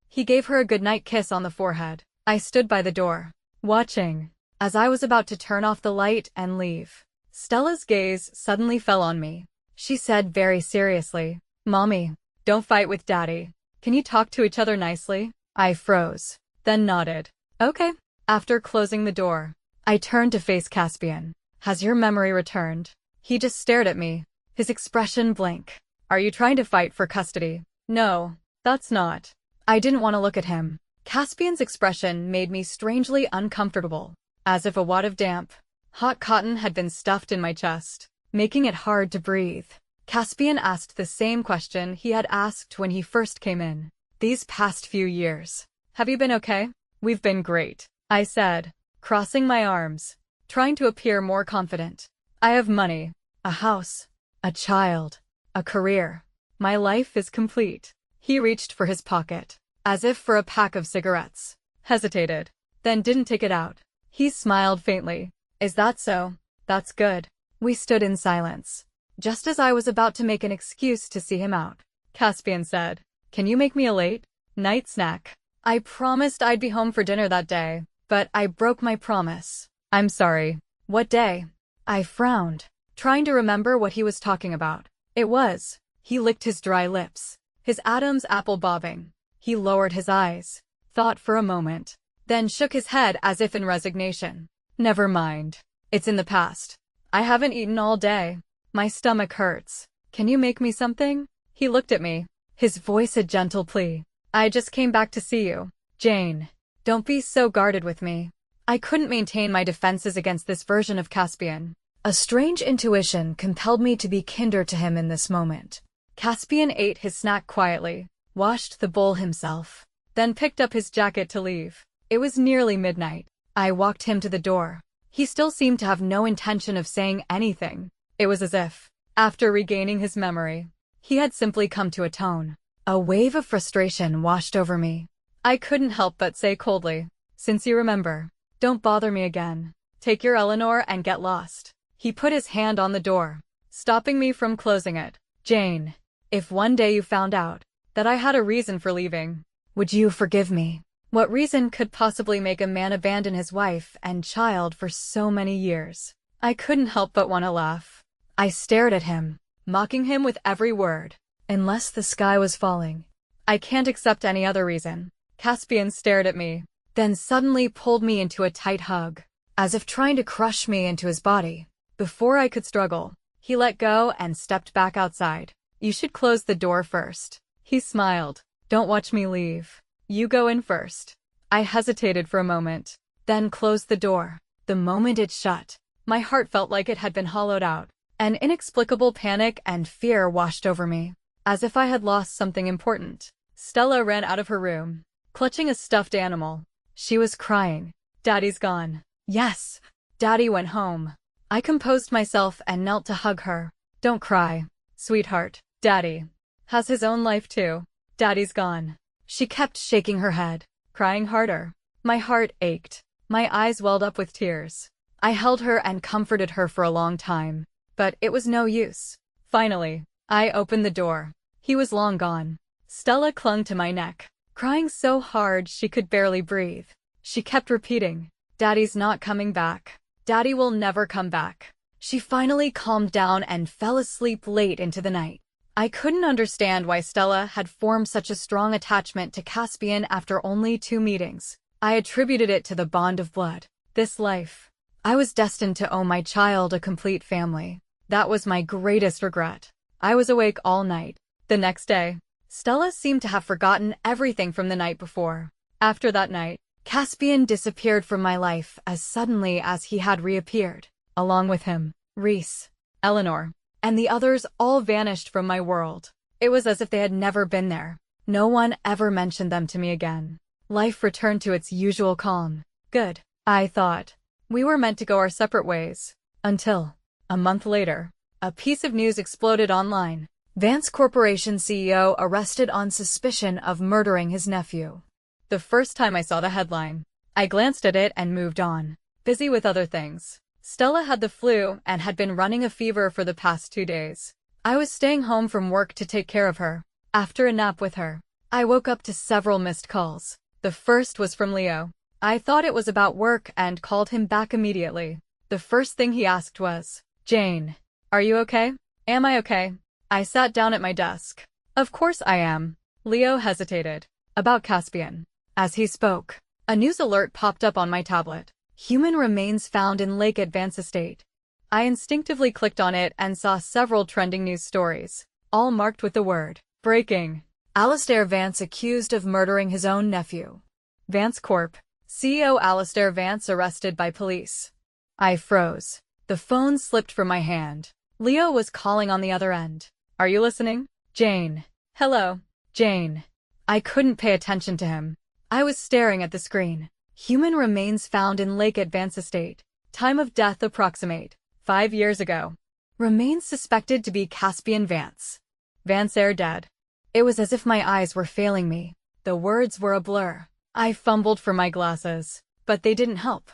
Speaker 1: He gave her a goodnight kiss on the forehead. I stood by the door, watching, as I was about to turn off the light and leave. Stella's gaze suddenly fell on me. She said very seriously, "Mommy, don't fight with Daddy. Can you talk to each other nicely?" I froze, then nodded. "Okay." After closing the door, I turned to face Caspian. "Has your memory returned?" He just stared at me, his expression blank. "Are you trying to fight for custody?" "No, that's not." I didn't want to look at him. Caspian's expression made me strangely uncomfortable, as if a wad of damp, hot cotton had been stuffed in my chest, making it hard to breathe. Caspian asked the same question he had asked when he first came in. "These past few years, have you been okay?" "We've been great," I said, crossing my arms, trying to appear more confident. "I have money, a house, a child, a career. My life is complete." He reached for his pocket, as if for a pack of cigarettes, hesitated, then didn't take it out. He smiled faintly. "Is that so? That's good." We stood in silence. Just as I was about to make an excuse to see him out, Caspian said, "Can you make me a late night snack?" I promised I'd be home for dinner that day, but I broke my promise. "I'm sorry. What day?" I frowned, trying to remember what he was talking about. He licked his dry lips, his Adam's apple bobbing. He lowered his eyes, thought for a moment, then shook his head as if in resignation. "Never mind. It's in the past. I haven't eaten all day. My stomach hurts. Can you make me something?" He looked at me, his voice a gentle plea. "I just came back to see you. Jane, don't be so guarded with me." I couldn't maintain my defenses against this version of Caspian. A strange intuition compelled me to be kinder to him in this moment. Caspian ate his snack quietly, washed the bowl himself, then picked up his jacket to leave. It was nearly midnight. I walked him to the door. He still seemed to have no intention of saying anything. It was as if, After regaining his memory, he had simply come to atone. A wave of frustration washed over me. I couldn't help but say coldly, "Since you remember, don't bother me again. Take your Eleanor and get lost." He put his hand on the door, stopping me from closing it. "Jane, if one day you found out that I had a reason for leaving, would you forgive me?" What reason could possibly make a man abandon his wife and child for so many years? I couldn't help but want to laugh. I stared at him, mocking him with every word. Unless the sky was falling, I can't accept any other reason. Caspian stared at me, then suddenly pulled me into a tight hug, as if trying to crush me into his body. Before I could struggle, he let go and stepped back outside. "You should close the door first." He smiled. "Don't watch me leave. You go in first." I hesitated for a moment, then closed the door. The moment it shut, my heart felt like it had been hollowed out. An inexplicable panic and fear washed over me, as if I had lost something important. Stella ran out of her room, clutching a stuffed animal. She was crying. "Daddy's gone." "Yes, Daddy went home." I composed myself and knelt to hug her. "Don't cry, sweetheart. Daddy has his own life too. Daddy's gone." She kept shaking her head, crying harder. My heart ached. My eyes welled up with tears. I held her and comforted her for a long time, but it was no use. Finally, I opened the door. He was long gone. Stella clung to my neck, crying so hard she could barely breathe. She kept repeating, "Daddy's not coming back. Daddy will never come back." She finally calmed down and fell asleep late into the night. I couldn't understand why Stella had formed such a strong attachment to Caspian after only 2 meetings. I attributed it to the bond of blood. This life, I was destined to owe my child a complete family. That was my greatest regret. I was awake all night. The next day, Stella seemed to have forgotten everything from the night before. After that night, Caspian disappeared from my life as suddenly as he had reappeared. Along with him, Reese, Eleanor, and the others all vanished from my world. It was as if they had never been there. No one ever mentioned them to me again. Life returned to its usual calm. Good, I thought. We were meant to go our separate ways. Until, a month later, a piece of news exploded online. Vance Corporation CEO arrested on suspicion of murdering his nephew. The first time I saw the headline, I glanced at it and moved on, busy with other things. Stella had the flu and had been running a fever for the past 2 days. I was staying home from work to take care of her. After a nap with her, I woke up to several missed calls. The first was from Leo. I thought it was about work and called him back immediately. The first thing he asked was, "Jane, are you okay?" "Am I okay?" I sat down at my desk. "Of course I am." Leo hesitated. "About Caspian." As he spoke, a news alert popped up on my tablet. "Human remains found in lake at Vance Estate." I instinctively clicked on it and saw several trending news stories, all marked with the word, "Breaking. Alistair Vance accused of murdering his own nephew." Vance Corp. CEO Alistair Vance arrested by police. I froze. The phone slipped from my hand. Leo was calling on the other end. "Are you listening? Jane." "Hello, Jane." I couldn't pay attention to him. I was staring at the screen. "Human remains found in lake at Vance Estate. Time of death approximate. 5 years ago. Remains suspected to be Caspian Vance. Vance Air dead." It was as if my eyes were failing me. The words were a blur. I fumbled for my glasses, but they didn't help.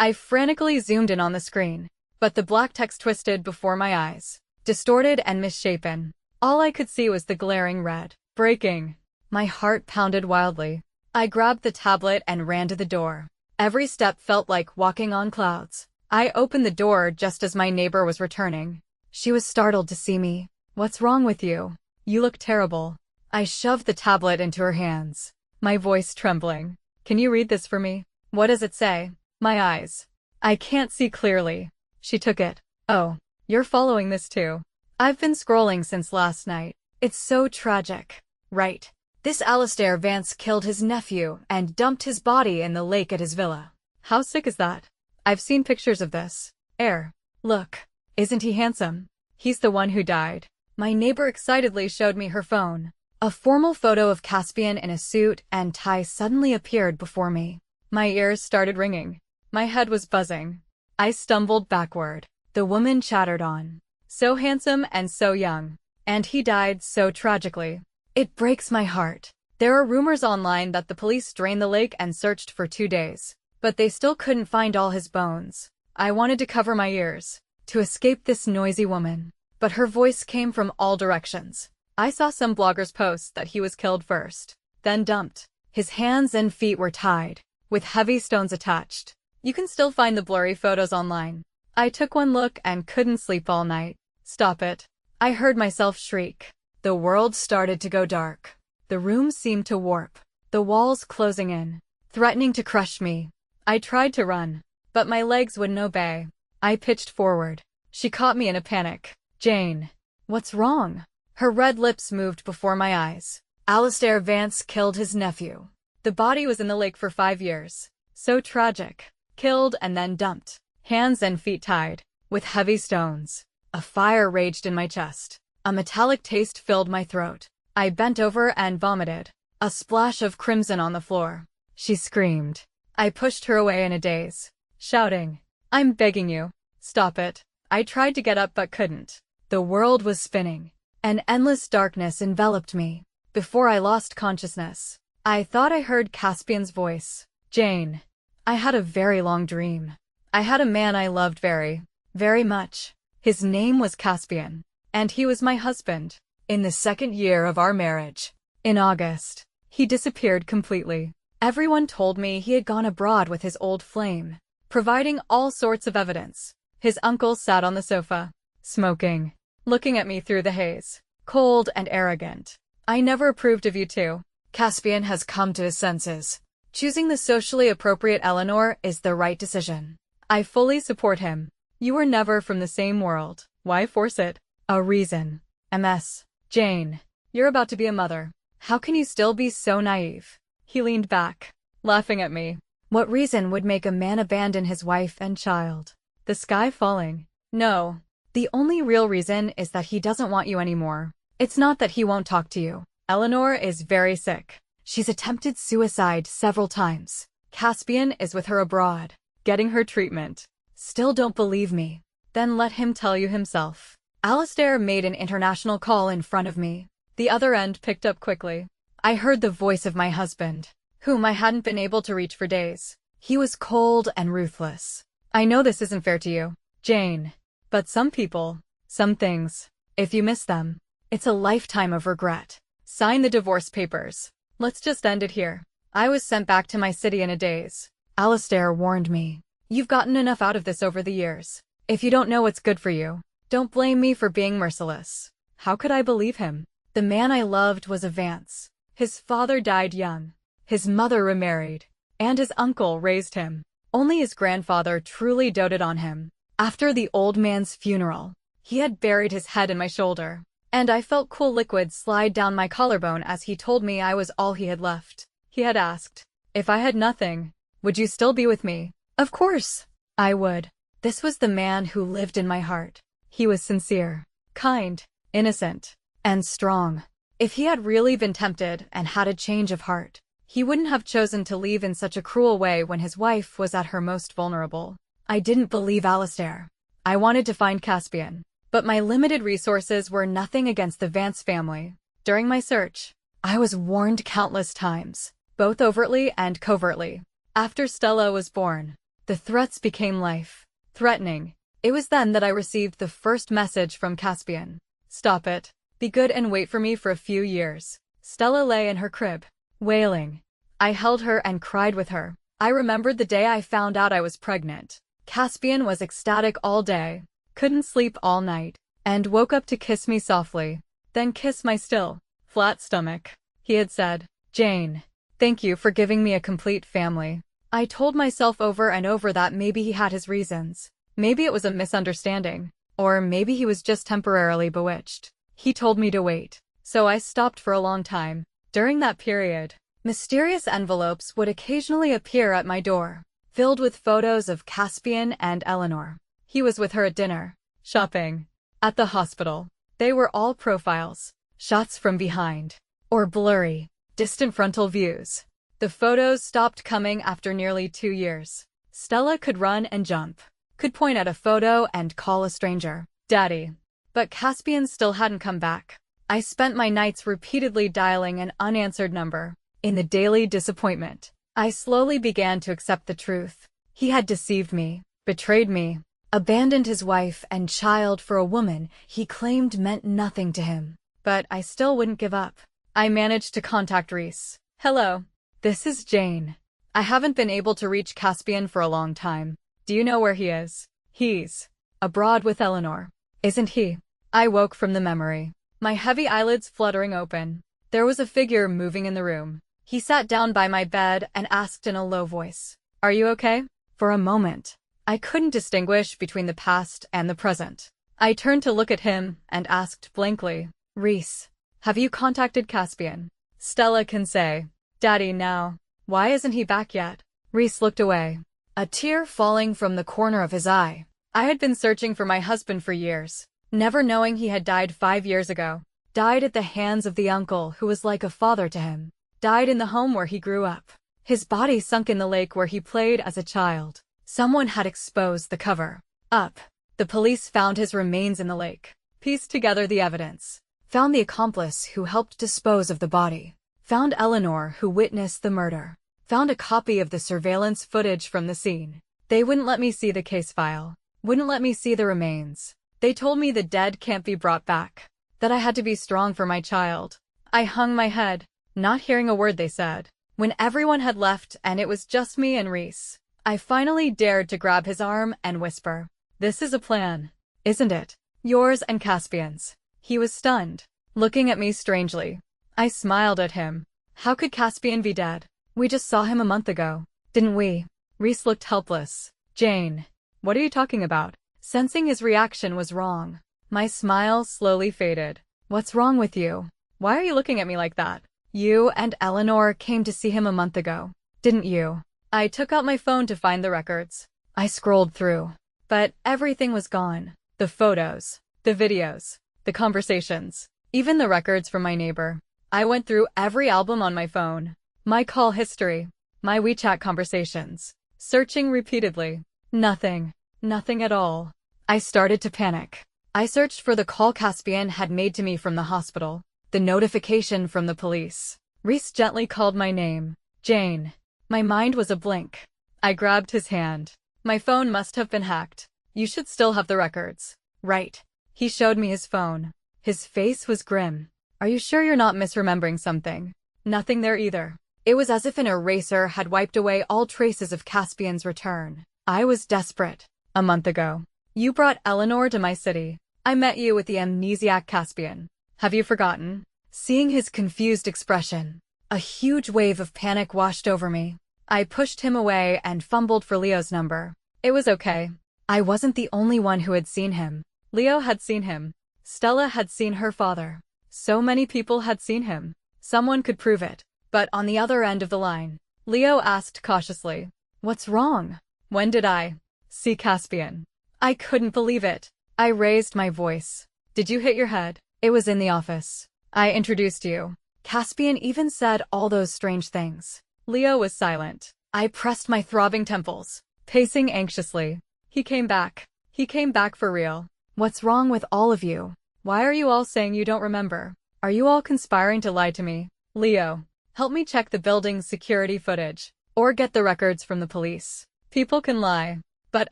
Speaker 1: I frantically zoomed in on the screen, but the black text twisted before my eyes, distorted and misshapen. All I could see was the glaring red. "Breaking." My heart pounded wildly. I grabbed the tablet and ran to the door. Every step felt like walking on clouds. I opened the door just as my neighbor was returning. She was startled to see me. "What's wrong with you? You look terrible." I shoved the tablet into her hands, my voice trembling. "Can you read this for me?" "What does it say?" "My eyes. I can't see clearly." She took it. "Oh, you're following this too." "I've been scrolling since last night. It's so tragic." "Right. This Alistair Vance killed his nephew and dumped his body in the lake at his villa." "How sick is that?" "I've seen pictures of this. Air. Look. Isn't he handsome?" "He's the one who died." My neighbor excitedly showed me her phone. A formal photo of Caspian in a suit and tie suddenly appeared before me. My ears started ringing. My head was buzzing. I stumbled backward. The woman chattered on. So handsome and so young. And he died so tragically. It breaks my heart. There are rumors online that the police drained the lake and searched for 2 days, but they still couldn't find all his bones. I wanted to cover my ears, to escape this noisy woman, but her voice came from all directions. I saw some bloggers post that he was killed first, then dumped. His hands and feet were tied, with heavy stones attached. You can still find the blurry photos online. I took one look and couldn't sleep all night. Stop it. I heard myself shriek. The world started to go dark. The room seemed to warp, the walls closing in, threatening to crush me. I tried to run, but my legs wouldn't obey. I pitched forward. She caught me in a panic. Jane. What's wrong? Her red lips moved before my eyes. Alistair Vance killed his nephew. The body was in the lake for 5 years. So tragic. Killed and then dumped. Hands and feet tied, with heavy stones. A fire raged in my chest. A metallic taste filled my throat. I bent over and vomited. A splash of crimson on the floor. She screamed. I pushed her away in a daze, shouting, "I'm begging you, stop it." I tried to get up but couldn't. The world was spinning. An endless darkness enveloped me. Before I lost consciousness, I thought I heard Caspian's voice. Jane. I had a very long dream. I had a man I loved very, very much. His name was Caspian, and he was my husband. In the 2nd year of our marriage, in August, he disappeared completely. Everyone told me he had gone abroad with his old flame, providing all sorts of evidence. His uncle sat on the sofa, smoking, looking at me through the haze, cold and arrogant. I never approved of you two. Caspian has come to his senses. Choosing the socially appropriate Eleanor is the right decision. I fully support him. You were never from the same world. Why force it? A reason. MS. Jane, you're about to be a mother. How can you still be so naive? He leaned back, laughing at me. What reason would make a man abandon his wife and child? The sky falling. No. The only real reason is that he doesn't want you anymore. It's not that he won't talk to you. Eleanor is very sick. She's attempted suicide several times. Caspian is with her abroad, getting her treatment. Still don't believe me? Then let him tell you himself. Alistair made an international call in front of me. The other end picked up quickly. I heard the voice of my husband, whom I hadn't been able to reach for days. He was cold and ruthless. I know this isn't fair to you, Jane, but some people, some things, if you miss them, it's a lifetime of regret. Sign the divorce papers. Let's just end it here. I was sent back to my city in a daze. Alistair warned me. You've gotten enough out of this over the years. If you don't know what's good for you, don't blame me for being merciless. How could I believe him? The man I loved was a Vance. His father died young. His mother remarried. And his uncle raised him. Only his grandfather truly doted on him. After the old man's funeral, he had buried his head in my shoulder, and I felt cool liquid slide down my collarbone as he told me I was all he had left. He had asked, if I had nothing, would you still be with me? Of course, I would. This was the man who lived in my heart. He was sincere, kind, innocent, and strong. If he had really been tempted and had a change of heart, he wouldn't have chosen to leave in such a cruel way when his wife was at her most vulnerable. I didn't believe Alistair. I wanted to find Caspian, but my limited resources were nothing against the Vance family. During my search, I was warned countless times, both overtly and covertly. After Stella was born, the threats became life-threatening. It was then that I received the first message from Caspian. Stop it. Be good and wait for me for a few years. Stella lay in her crib, wailing. I held her and cried with her. I remembered the day I found out I was pregnant. Caspian was ecstatic all day, couldn't sleep all night, and woke up to kiss me softly, then kiss my still, flat stomach. He had said, Jane, thank you for giving me a complete family. I told myself over and over that maybe he had his reasons. Maybe it was a misunderstanding, or maybe he was just temporarily bewitched. He told me to wait, so I stopped for a long time. During that period, mysterious envelopes would occasionally appear at my door, filled with photos of Caspian and Eleanor. He was with her at dinner, shopping, at the hospital. They were all profiles, shots from behind, or blurry, distant frontal views. The photos stopped coming after nearly 2 years. Stella could run and jump, could point at a photo and call a stranger Daddy. But Caspian still hadn't come back. I spent my nights repeatedly dialing an unanswered number. In the daily disappointment, I slowly began to accept the truth. He had deceived me, betrayed me, abandoned his wife and child for a woman he claimed meant nothing to him. But I still wouldn't give up. I managed to contact Reese. Hello. This is Jane. I haven't been able to reach Caspian for a long time. Do you know where he is? He's abroad with Eleanor. Isn't he? I woke from the memory, my heavy eyelids fluttering open. There was a figure moving in the room. He sat down by my bed and asked in a low voice, "Are you okay?" For a moment, I couldn't distinguish between the past and the present. I turned to look at him and asked blankly, "Reese, have you contacted Caspian?" Stella can say, "Daddy, now. Why isn't he back yet?" Reese looked away, a tear falling from the corner of his eye. I had been searching for my husband for years, never knowing he had died 5 years ago. Died at the hands of the uncle who was like a father to him. Died in the home where he grew up. His body sunk in the lake where he played as a child. Someone had exposed the cover up. The police found his remains in the lake, pieced together the evidence, found the accomplice who helped dispose of the body, found Eleanor who witnessed the murder, found a copy of the surveillance footage from the scene. They wouldn't let me see the case file, wouldn't let me see the remains. They told me the dead can't be brought back, that I had to be strong for my child. I hung my head, not hearing a word they said. When everyone had left and it was just me and Reese, I finally dared to grab his arm and whisper, "This is a plan, isn't it? Yours and Caspian's." He was stunned, looking at me strangely. I smiled at him. How could Caspian be dead? We just saw him a month ago, didn't we? Reese looked helpless. "Jane, what are you talking about?" Sensing his reaction was wrong, my smile slowly faded. "What's wrong with you? Why are you looking at me like that? You and Eleanor came to see him a month ago, didn't you?" I took out my phone to find the records. I scrolled through, but everything was gone. The photos, the videos, the conversations, even the records from my neighbor. I went through every album on my phone, my call history, my WeChat conversations, searching repeatedly. Nothing. Nothing at all. I started to panic. I searched for the call Caspian had made to me from the hospital, the notification from the police. Reese gently called my name, Jane. My mind was a blink. I grabbed his hand. My phone must have been hacked. "You should still have the records, right?" He showed me his phone. His face was grim. "Are you sure you're not misremembering something?" Nothing there either. It was as if an eraser had wiped away all traces of Caspian's return. I was desperate. "A month ago, you brought Eleanor to my city. I met you with the amnesiac Caspian. Have you forgotten?" Seeing his confused expression, a huge wave of panic washed over me. I pushed him away and fumbled for Leo's number. It was okay. I wasn't the only one who had seen him. Leo had seen him. Stella had seen her father. So many people had seen him. Someone could prove it. But on the other end of the line, Leo asked cautiously, "What's wrong? When did I see Caspian?" I couldn't believe it. I raised my voice. "Did you hit your head? It was in the office. I introduced you. Caspian even said all those strange things." Leo was silent. I pressed my throbbing temples, pacing anxiously. He came back. He came back for real. "What's wrong with all of you? Why are you all saying you don't remember? Are you all conspiring to lie to me? Leo, help me check the building's security footage, or get the records from the police. People can lie, but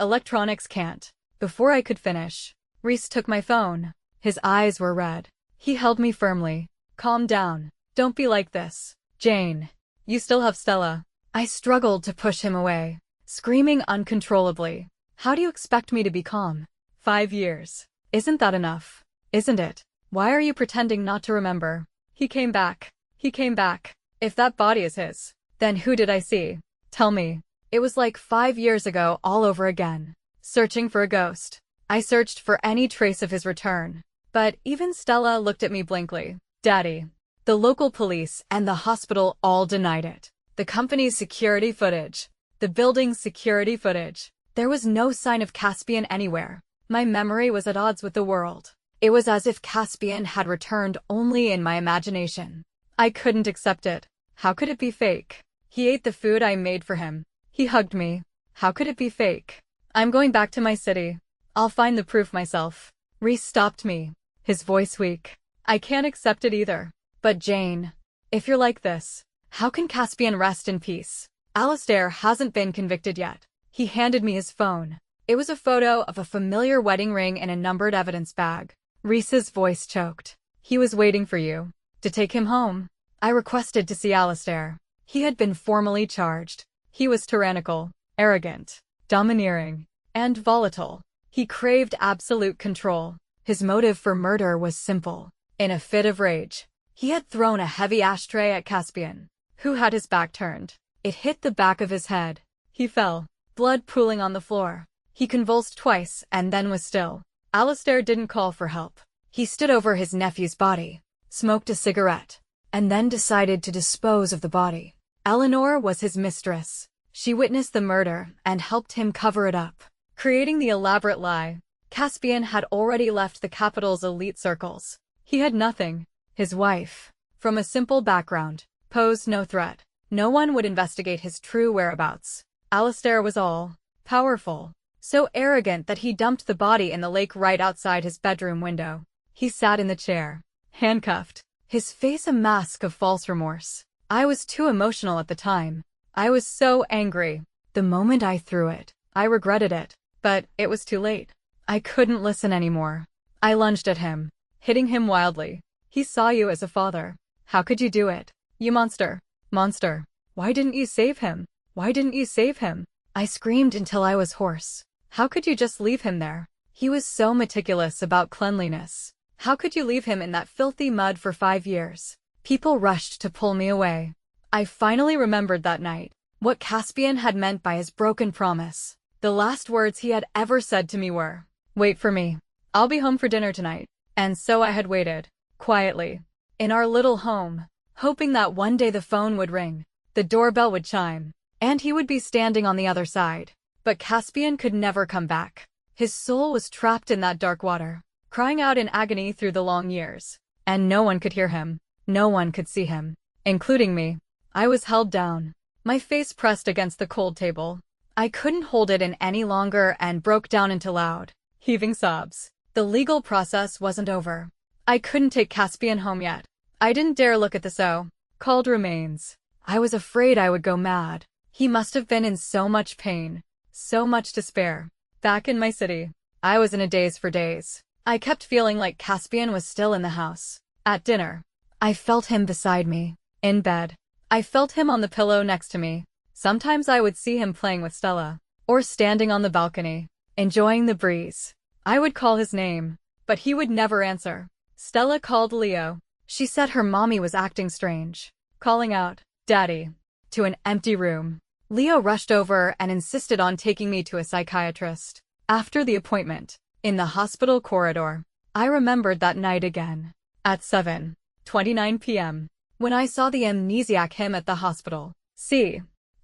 Speaker 1: electronics can't." Before I could finish, Reese took my phone. His eyes were red. He held me firmly. "Calm down. Don't be like this. Jane, you still have Stella." I struggled to push him away, screaming uncontrollably. "How do you expect me to be calm? 5 years. Isn't that enough? Isn't it? Why are you pretending not to remember?" He came back. He came back. If that body is his, then who did I see? Tell me. It was like 5 years ago all over again. Searching for a ghost. I searched for any trace of his return. But even Stella looked at me blankly. "Daddy." The local police and the hospital all denied it. The company's security footage. The building's security footage. There was no sign of Caspian anywhere. My memory was at odds with the world. It was as if Caspian had returned only in my imagination. I couldn't accept it. How could it be fake? He ate the food I made for him. He hugged me. How could it be fake? "I'm going back to my city. I'll find the proof myself." Reese stopped me, his voice weak. I can't accept it either. But Jane, if you're like this, how can Caspian rest in peace? Alistair hasn't been convicted yet. He handed me his phone. It was a photo of a familiar wedding ring in a numbered evidence bag. Reese's voice choked. He was waiting for you. To take him home. I requested to see Alistair. He had been formally charged. He was tyrannical, arrogant, domineering, and volatile. He craved absolute control. His motive for murder was simple. In a fit of rage, he had thrown a heavy ashtray at Caspian, who had his back turned. It hit the back of his head. He fell, blood pooling on the floor. He convulsed twice and then was still. Alistair didn't call for help. He stood over his nephew's body, smoked a cigarette, and then decided to dispose of the body. Eleanor was his mistress. She witnessed the murder and helped him cover it up. Creating the elaborate lie, Caspian had already left the capital's elite circles. He had nothing. His wife, from a simple background, posed no threat. No one would investigate his true whereabouts. Alistair was all-powerful, so arrogant that he dumped the body in the lake right outside his bedroom window. He sat in the chair, handcuffed, his face a mask of false remorse. I was too emotional at the time. I was so angry. The moment I threw it, I regretted it. But it was too late. I couldn't listen anymore. I lunged at him, hitting him wildly. He saw you as a father. How could you do it? You monster. Monster. Why didn't you save him? Why didn't you save him? I screamed until I was hoarse. How could you just leave him there? He was so meticulous about cleanliness. How could you leave him in that filthy mud for 5 years? People rushed to pull me away. I finally remembered that night what Caspian had meant by his broken promise. The last words he had ever said to me were, "Wait for me. I'll be home for dinner tonight." And so I had waited, quietly, in our little home, hoping that one day the phone would ring, the doorbell would chime, and he would be standing on the other side. But Caspian could never come back. His soul was trapped in that dark water, crying out in agony through the long years. And no one could hear him. No one could see him, including me. I was held down, my face pressed against the cold table. I couldn't hold it in any longer and broke down into loud, heaving sobs. The legal process wasn't over. I couldn't take Caspian home yet. I didn't dare look at the so-called remains. I was afraid I would go mad. He must have been in so much pain, so much despair. Back in my city, I was in a daze for days. I kept feeling like Caspian was still in the house. At dinner, I felt him beside me. In bed, I felt him on the pillow next to me. Sometimes I would see him playing with Stella, or standing on the balcony, enjoying the breeze. I would call his name, but he would never answer. Stella called Leo. She said her mommy was acting strange, calling out, "Daddy," to an empty room. Leo rushed over and insisted on taking me to a psychiatrist. After the appointment, in the hospital corridor, I remembered that night again. At 7:29 p.m., when I saw the amnesiac him at the hospital.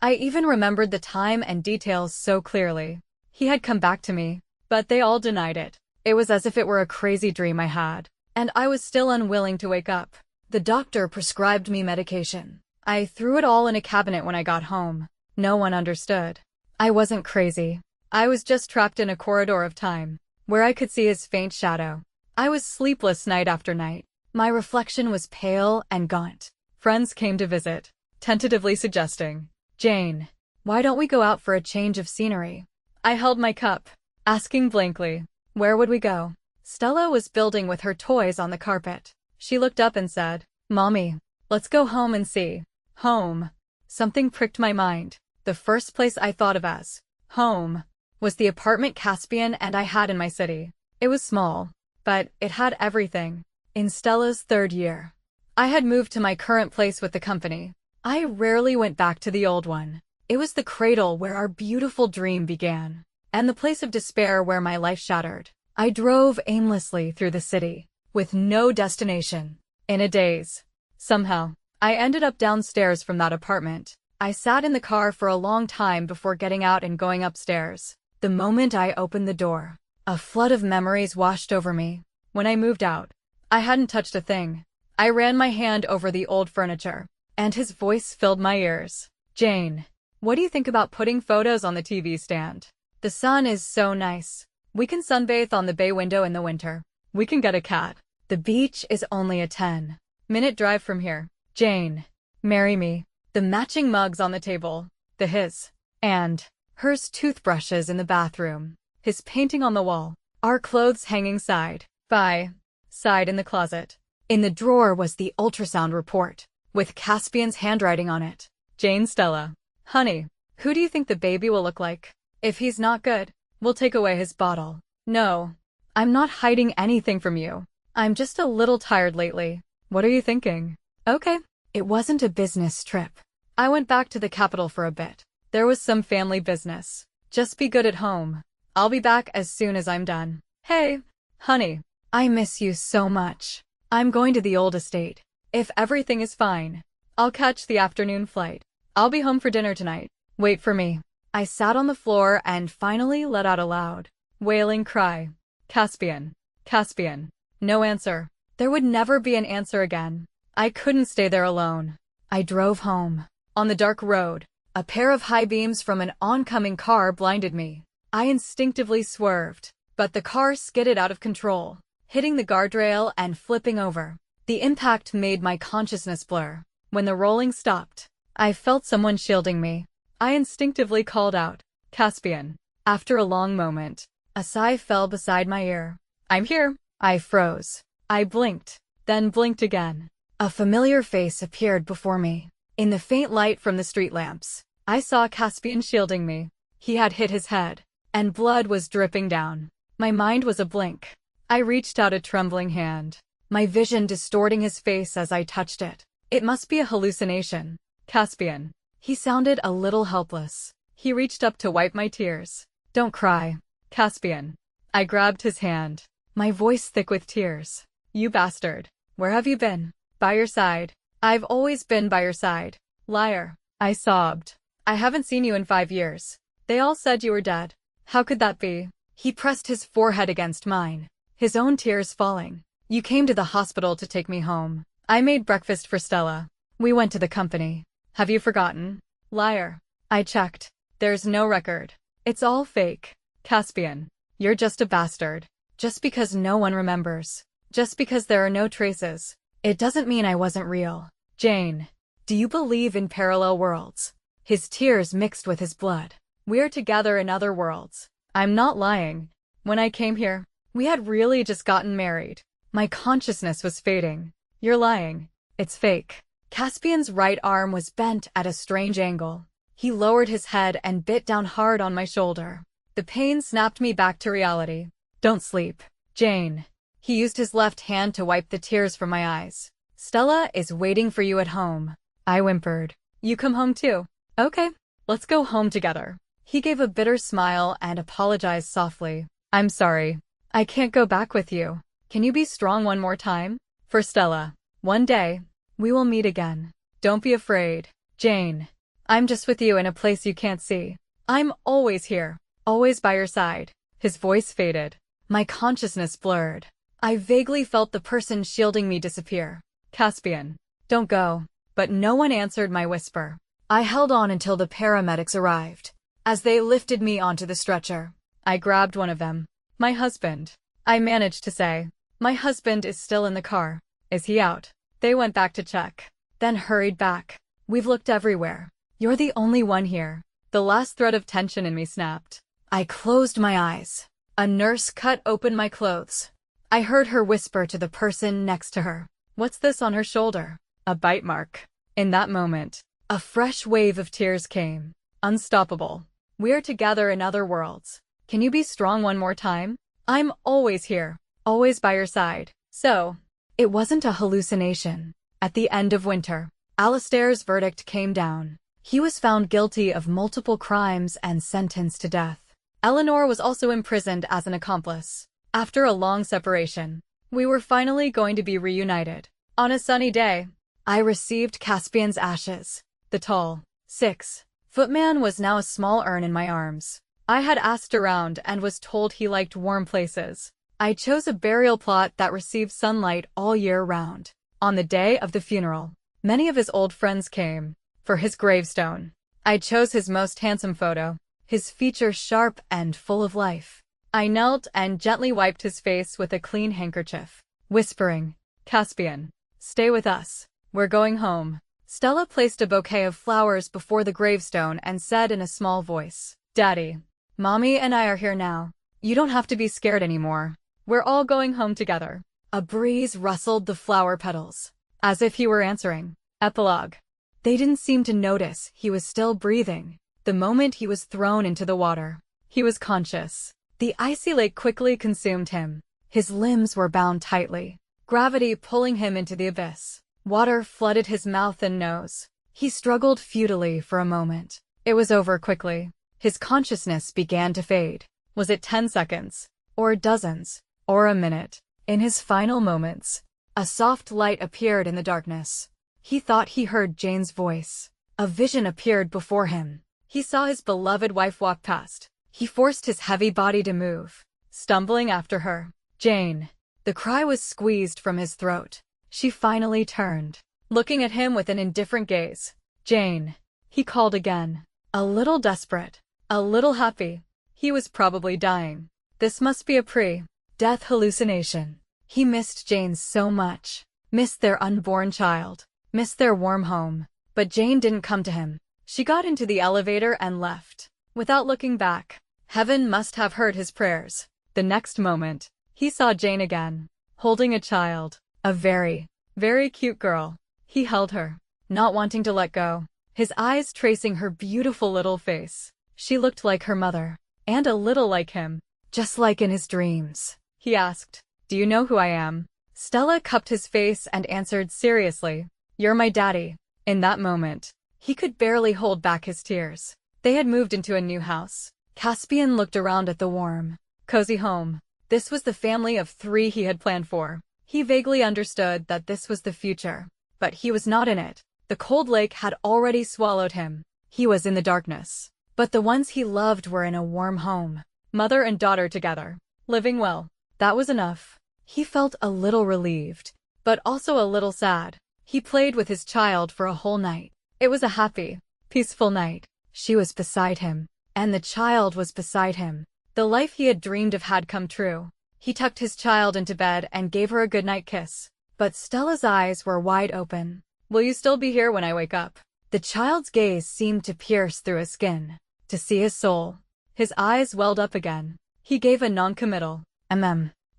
Speaker 1: I even remembered the time and details so clearly. He had come back to me, but they all denied it. It was as if it were a crazy dream I had, and I was still unwilling to wake up. The doctor prescribed me medication. I threw it all in a cabinet when I got home. No one understood. I wasn't crazy. I was just trapped in a corridor of time, where I could see his faint shadow. I was sleepless night after night. My reflection was pale and gaunt. Friends came to visit, tentatively suggesting, "Jane, why don't we go out for a change of scenery?" I held my cup, asking blankly, where would we go? Stella was building with her toys on the carpet. She looked up and said, "Mommy, let's go home and see." Home. Something pricked my mind. The first place I thought of as home was the apartment Caspian and I had in my city. It was small, but it had everything. In Stella's 3rd year, I had moved to my current place with the company. I rarely went back to the old one. It was the cradle where our beautiful dream began, and the place of despair where my life shattered. I drove aimlessly through the city, with no destination, in a daze. Somehow, I ended up downstairs from that apartment. I sat in the car for a long time before getting out and going upstairs. The moment I opened the door, a flood of memories washed over me. When I moved out, I hadn't touched a thing. I ran my hand over the old furniture, and his voice filled my ears. "Jane, what do you think about putting photos on the TV stand? The sun is so nice. We can sunbathe on the bay window in the winter." We can get a cat. The beach is only a 10-minute drive from here. Jane, marry me. The matching mugs on the table. The his and hers toothbrushes in the bathroom. His painting on the wall. Our clothes hanging side by side in the closet. In the drawer was the ultrasound report, with Caspian's handwriting on it. Jane Stella. Honey, who do you think the baby will look like? If he's not good, we'll take away his bottle. No, I'm not hiding anything from you. I'm just a little tired lately. What are you thinking? Okay. It wasn't a business trip. I went back to the capital for a bit. There was some family business. Just be good at home. I'll be back as soon as I'm done. Hey, honey, I miss you so much. I'm going to the old estate. If everything is fine, I'll catch the afternoon flight. I'll be home for dinner tonight. Wait for me. I sat on the floor and finally let out a loud, wailing cry. Caspian. Caspian. No answer. There would never be an answer again. I couldn't stay there alone. I drove home. On the dark road, a pair of high beams from an oncoming car blinded me. I instinctively swerved, but the car skidded out of control, hitting the guardrail and flipping over. The impact made my consciousness blur. When the rolling stopped, I felt someone shielding me. I instinctively called out, Caspian. After a long moment, a sigh fell beside my ear. I'm here. I froze. I blinked, then blinked again. A familiar face appeared before me. In the faint light from the street lamps, I saw Caspian shielding me. He had hit his head, and blood was dripping down. My mind was a blink. I reached out a trembling hand, my vision distorting his face as I touched it. It must be a hallucination. Caspian. He sounded a little helpless. He reached up to wipe my tears. Don't cry, Caspian. I grabbed his hand, my voice thick with tears. You bastard. Where have you been? By your side. I've always been by your side. Liar. I sobbed. I haven't seen you in 5 years. They all said you were dead. How could that be? He pressed his forehead against mine, his own tears falling. You came to the hospital to take me home. I made breakfast for Stella. We went to the company. Have you forgotten? Liar. I checked. There's no record. It's all fake. Caspian. You're just a bastard. Just because no one remembers. Just because there are no traces. It doesn't mean I wasn't real. Jane. Do you believe in parallel worlds? His tears mixed with his blood. We're together in other worlds. I'm not lying. When I came here, we had really just gotten married. My consciousness was fading. You're lying. It's fake. Caspian's right arm was bent at a strange angle. He lowered his head and bit down hard on my shoulder. The pain snapped me back to reality. Don't sleep, Jane. He used his left hand to wipe the tears from my eyes. Stella is waiting for you at home. I whimpered. You come home too. Okay, let's go home together. He gave a bitter smile and apologized softly. I'm sorry. I can't go back with you. Can you be strong one more time? For Stella. One day, we will meet again. Don't be afraid, Jane. I'm just with you in a place you can't see. I'm always here, always by your side. His voice faded. My consciousness blurred. I vaguely felt the person shielding me disappear. Caspian. Don't go. But no one answered my whisper. I held on until the paramedics arrived. As they lifted me onto the stretcher, I grabbed one of them. My husband. I managed to say. My husband is still in the car. Is he out? They went back to check, then hurried back. We've looked everywhere. You're the only one here. The last thread of tension in me snapped. I closed my eyes. A nurse cut open my clothes. I heard her whisper to the person next to her. What's this on her shoulder? A bite mark. In that moment, a fresh wave of tears came. Unstoppable. We're together in other worlds. Can you be strong one more time? I'm always here, always by your side. So, it wasn't a hallucination. At the end of winter, Alistair's verdict came down. He was found guilty of multiple crimes and sentenced to death. Eleanor was also imprisoned as an accomplice. After a long separation, we were finally going to be reunited. On a sunny day, I received Caspian's ashes. The tall, 6-foot man was now a small urn in my arms. I had asked around and was told he liked warm places. I chose a burial plot that received sunlight all year round. On the day of the funeral, many of his old friends came. For his gravestone, I chose his most handsome photo, his features sharp and full of life. I knelt and gently wiped his face with a clean handkerchief, whispering, "Caspian, stay with us. We're going home." Stella placed a bouquet of flowers before the gravestone and said in a small voice, "Daddy, Mommy and I are here now. You don't have to be scared anymore. We're all going home together." A breeze rustled the flower petals, as if he were answering. Epilogue. They didn't seem to notice he was still breathing. The moment he was thrown into the water, he was conscious. The icy lake quickly consumed him. His limbs were bound tightly, gravity pulling him into the abyss. Water flooded his mouth and nose. He struggled futilely for a moment. It was over quickly. His consciousness began to fade. Was it 10 seconds? Or dozens? Or a minute? In his final moments, a soft light appeared in the darkness. He thought he heard Jane's voice. A vision appeared before him. He saw his beloved wife walk past. He forced his heavy body to move, stumbling after her. "Jane." The cry was squeezed from his throat. She finally turned, looking at him with an indifferent gaze. "Jane." He called again. A little desperate. A little happy. He was probably dying. This must be a pre-death hallucination. He missed Jane so much. Missed their unborn child. Missed their warm home. But Jane didn't come to him. She got into the elevator and left, without looking back. Heaven must have heard his prayers. The next moment, he saw Jane again, holding a child. A very, very cute girl. He held her, not wanting to let go, his eyes tracing her beautiful little face. She looked like her mother, and a little like him, just like in his dreams. He asked, "Do you know who I am?" Stella cupped his face and answered seriously, "You're my daddy." In that moment, he could barely hold back his tears. They had moved into a new house. Caspian looked around at the warm, cozy home. This was the family of 3 he had planned for. He vaguely understood that this was the future, but he was not in it. The cold lake had already swallowed him. He was in the darkness. But the ones he loved were in a warm home, mother and daughter together, living well. That was enough. He felt a little relieved, but also a little sad. He played with his child for a whole night. It was a happy, peaceful night. She was beside him, and the child was beside him. The life he had dreamed of had come true. He tucked his child into bed and gave her a goodnight kiss. But Stella's eyes were wide open. "Will you still be here when I wake up?" The child's gaze seemed to pierce through his skin, to see his soul. His eyes welled up again. He gave a non-committal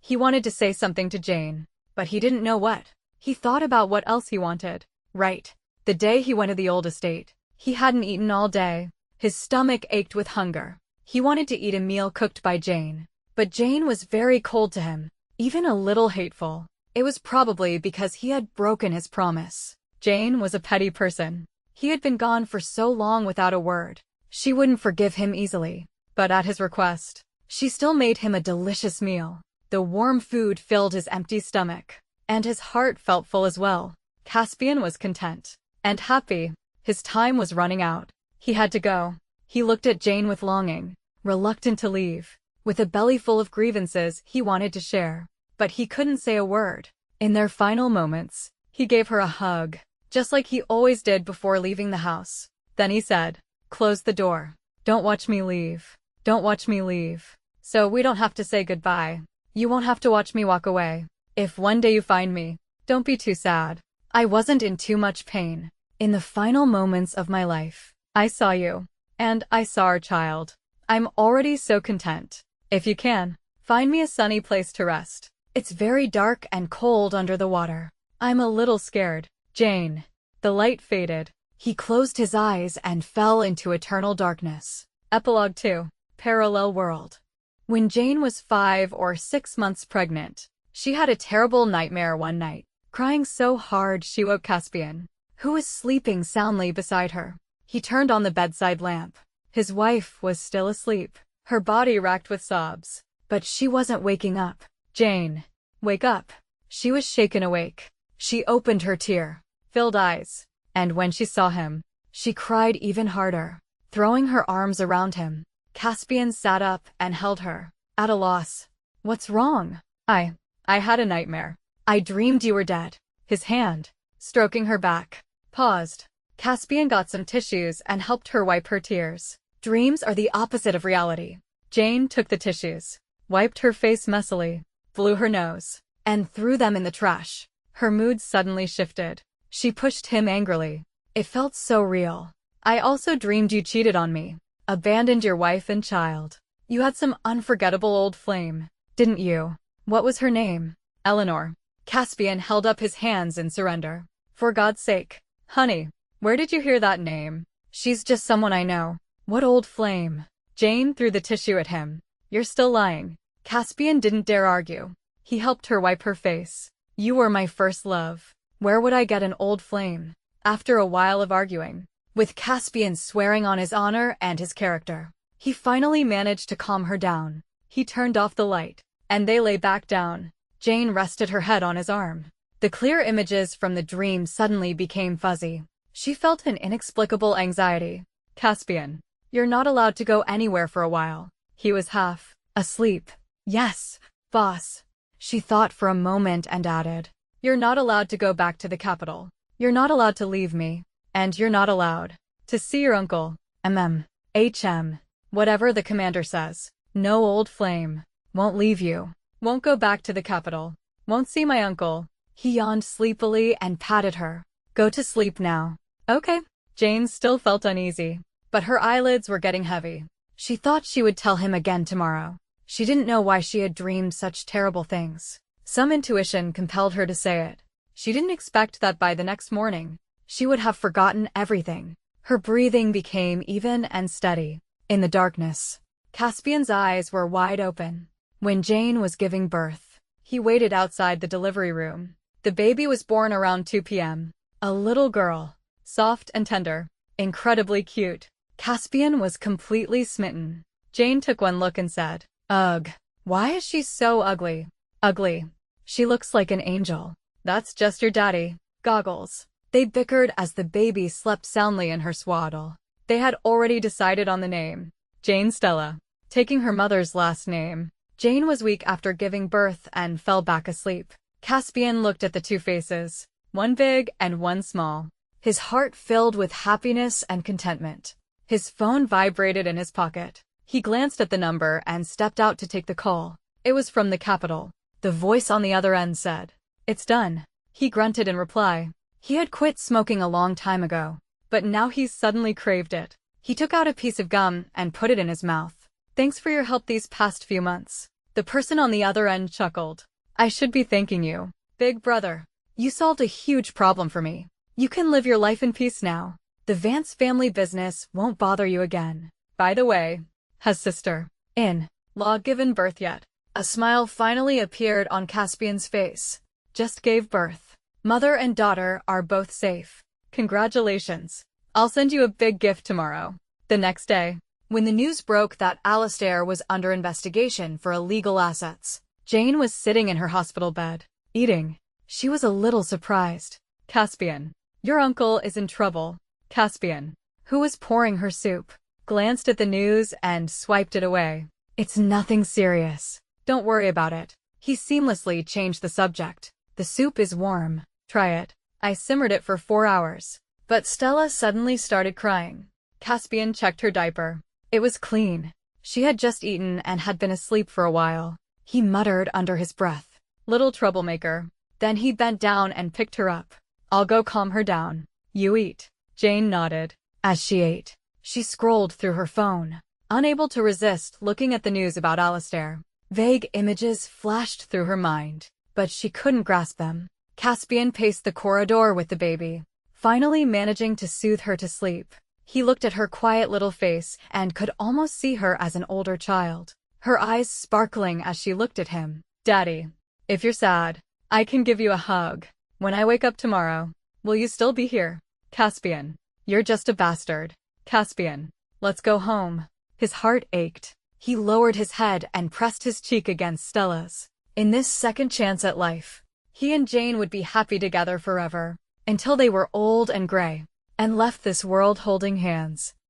Speaker 1: He wanted to say something to Jane, but he didn't know what. He thought about what else he wanted. Right. The day he went to the old estate, he hadn't eaten all day. His stomach ached with hunger. He wanted to eat a meal cooked by Jane. But Jane was very cold to him, even a little hateful. It was probably because he had broken his promise. Jane was a petty person. He had been gone for so long without a word. She wouldn't forgive him easily. But at his request, she still made him a delicious meal. The warm food filled his empty stomach, and his heart felt full as well. Caspian was content and happy. His time was running out. He had to go. He looked at Jane with longing, reluctant to leave. With a belly full of grievances he wanted to share, but he couldn't say a word. In their final moments, he gave her a hug, just like he always did before leaving the house. Then he said, "Close the door. Don't watch me leave. Don't watch me leave. So we don't have to say goodbye. You won't have to watch me walk away. If one day you find me, don't be too sad. I wasn't in too much pain. In the final moments of my life, I saw you, and I saw our child. I'm already so content. If you can, find me a sunny place to rest. It's very dark and cold under the water. I'm a little scared. Jane." The light faded. He closed his eyes and fell into eternal darkness. Epilogue 2. Parallel World. When Jane was 5 or 6 months pregnant, she had a terrible nightmare one night, crying so hard she woke Caspian, who was sleeping soundly beside her. He turned on the bedside lamp. His wife was still asleep, her body racked with sobs, but she wasn't waking up. "Jane, wake up." She was shaken awake. She opened her tear-filled eyes, and when she saw him, she cried even harder, throwing her arms around him. Caspian sat up and held her, at a loss. "What's wrong?" I had a nightmare. I dreamed you were dead." His hand, stroking her back, paused. Caspian got some tissues and helped her wipe her tears. "Dreams are the opposite of reality." Jane took the tissues, wiped her face messily, blew her nose, and threw them in the trash. Her mood suddenly shifted. She pushed him angrily. It felt so real. I also dreamed you cheated on me, abandoned your wife and child. You had some unforgettable old flame, didn't you? What was her name? Eleanor. Caspian held up his hands in surrender. For God's sake, honey, where did you hear that name? She's just someone I know. What old flame? Jane threw the tissue at him. You're still lying. Caspian didn't dare argue. He helped her wipe her face. You were my first love. Where would I get an old flame? After a while of arguing, with Caspian swearing on his honor and his character, he finally managed to calm her down. He turned off the light, and they lay back down. Jane rested her head on his arm. The clear images from the dream suddenly became fuzzy. She felt an inexplicable anxiety. Caspian, you're not allowed to go anywhere for a while. He was half asleep. Yes, boss. She thought for a moment and added, you're not allowed to go back to the capital. You're not allowed to leave me. And you're not allowed to see your uncle. Whatever the commander says. No old flame. Won't leave you. Won't go back to the capital. Won't see my uncle. He yawned sleepily and patted her. Go to sleep now. Okay. Jane still felt uneasy, but her eyelids were getting heavy. She thought she would tell him again tomorrow. She didn't know why she had dreamed such terrible things. Some intuition compelled her to say it. She didn't expect that by the next morning, she would have forgotten everything. Her breathing became even and steady. In the darkness, Caspian's eyes were wide open. When Jane was giving birth, he waited outside the delivery room. The baby was born around 2 p.m. A little girl, soft and tender, incredibly cute. Caspian was completely smitten. Jane took one look and said, ugh, why is she so ugly? Ugly. She looks like an angel. That's just your daddy. Goggles. They bickered as the baby slept soundly in her swaddle. They had already decided on the name. Jane Stella. Taking her mother's last name. Jane was weak after giving birth and fell back asleep. Caspian looked at the two faces, one big and one small. His heart filled with happiness and contentment. His phone vibrated in his pocket. He glanced at the number and stepped out to take the call. It was from the capital. The voice on the other end said, it's done. He grunted in reply. He had quit smoking a long time ago, but now he suddenly craved it. He took out a piece of gum and put it in his mouth. Thanks for your help these past few months. The person on the other end chuckled. I should be thanking you, big brother. You solved a huge problem for me. You can live your life in peace now. The Vance family business won't bother you again. By the way, has sister-in-law given birth yet? A smile finally appeared on Caspian's face. Just gave birth. Mother and daughter are both safe. Congratulations. I'll send you a big gift tomorrow. The next day, when the news broke that Alistair was under investigation for illegal assets, Jane was sitting in her hospital bed, eating. She was a little surprised. Caspian, your uncle is in trouble. Caspian, who was pouring her soup, glanced at the news and swiped it away. It's nothing serious. Don't worry about it. He seamlessly changed the subject. The soup is warm. Try it. I simmered it for 4 hours. But Stella suddenly started crying. Caspian checked her diaper. It was clean. She had just eaten and had been asleep for a while. He muttered under his breath. Little troublemaker. Then he bent down and picked her up. I'll go calm her down. You eat. Jane nodded. As she ate, she scrolled through her phone, unable to resist looking at the news about Alistair. Vague images flashed through her mind, but she couldn't grasp them. Caspian paced the corridor with the baby, finally managing to soothe her to sleep. He looked at her quiet little face and could almost see her as an older child, her eyes sparkling as she looked at him. Daddy, if you're sad, I can give you a hug. When I wake up tomorrow, will you still be here? Caspian, you're just a bastard. Caspian, let's go home. His heart ached. He lowered his head and pressed his cheek against Stella's. In this second chance at life, he and Jane would be happy together forever, until they were old and gray, and left this world holding hands.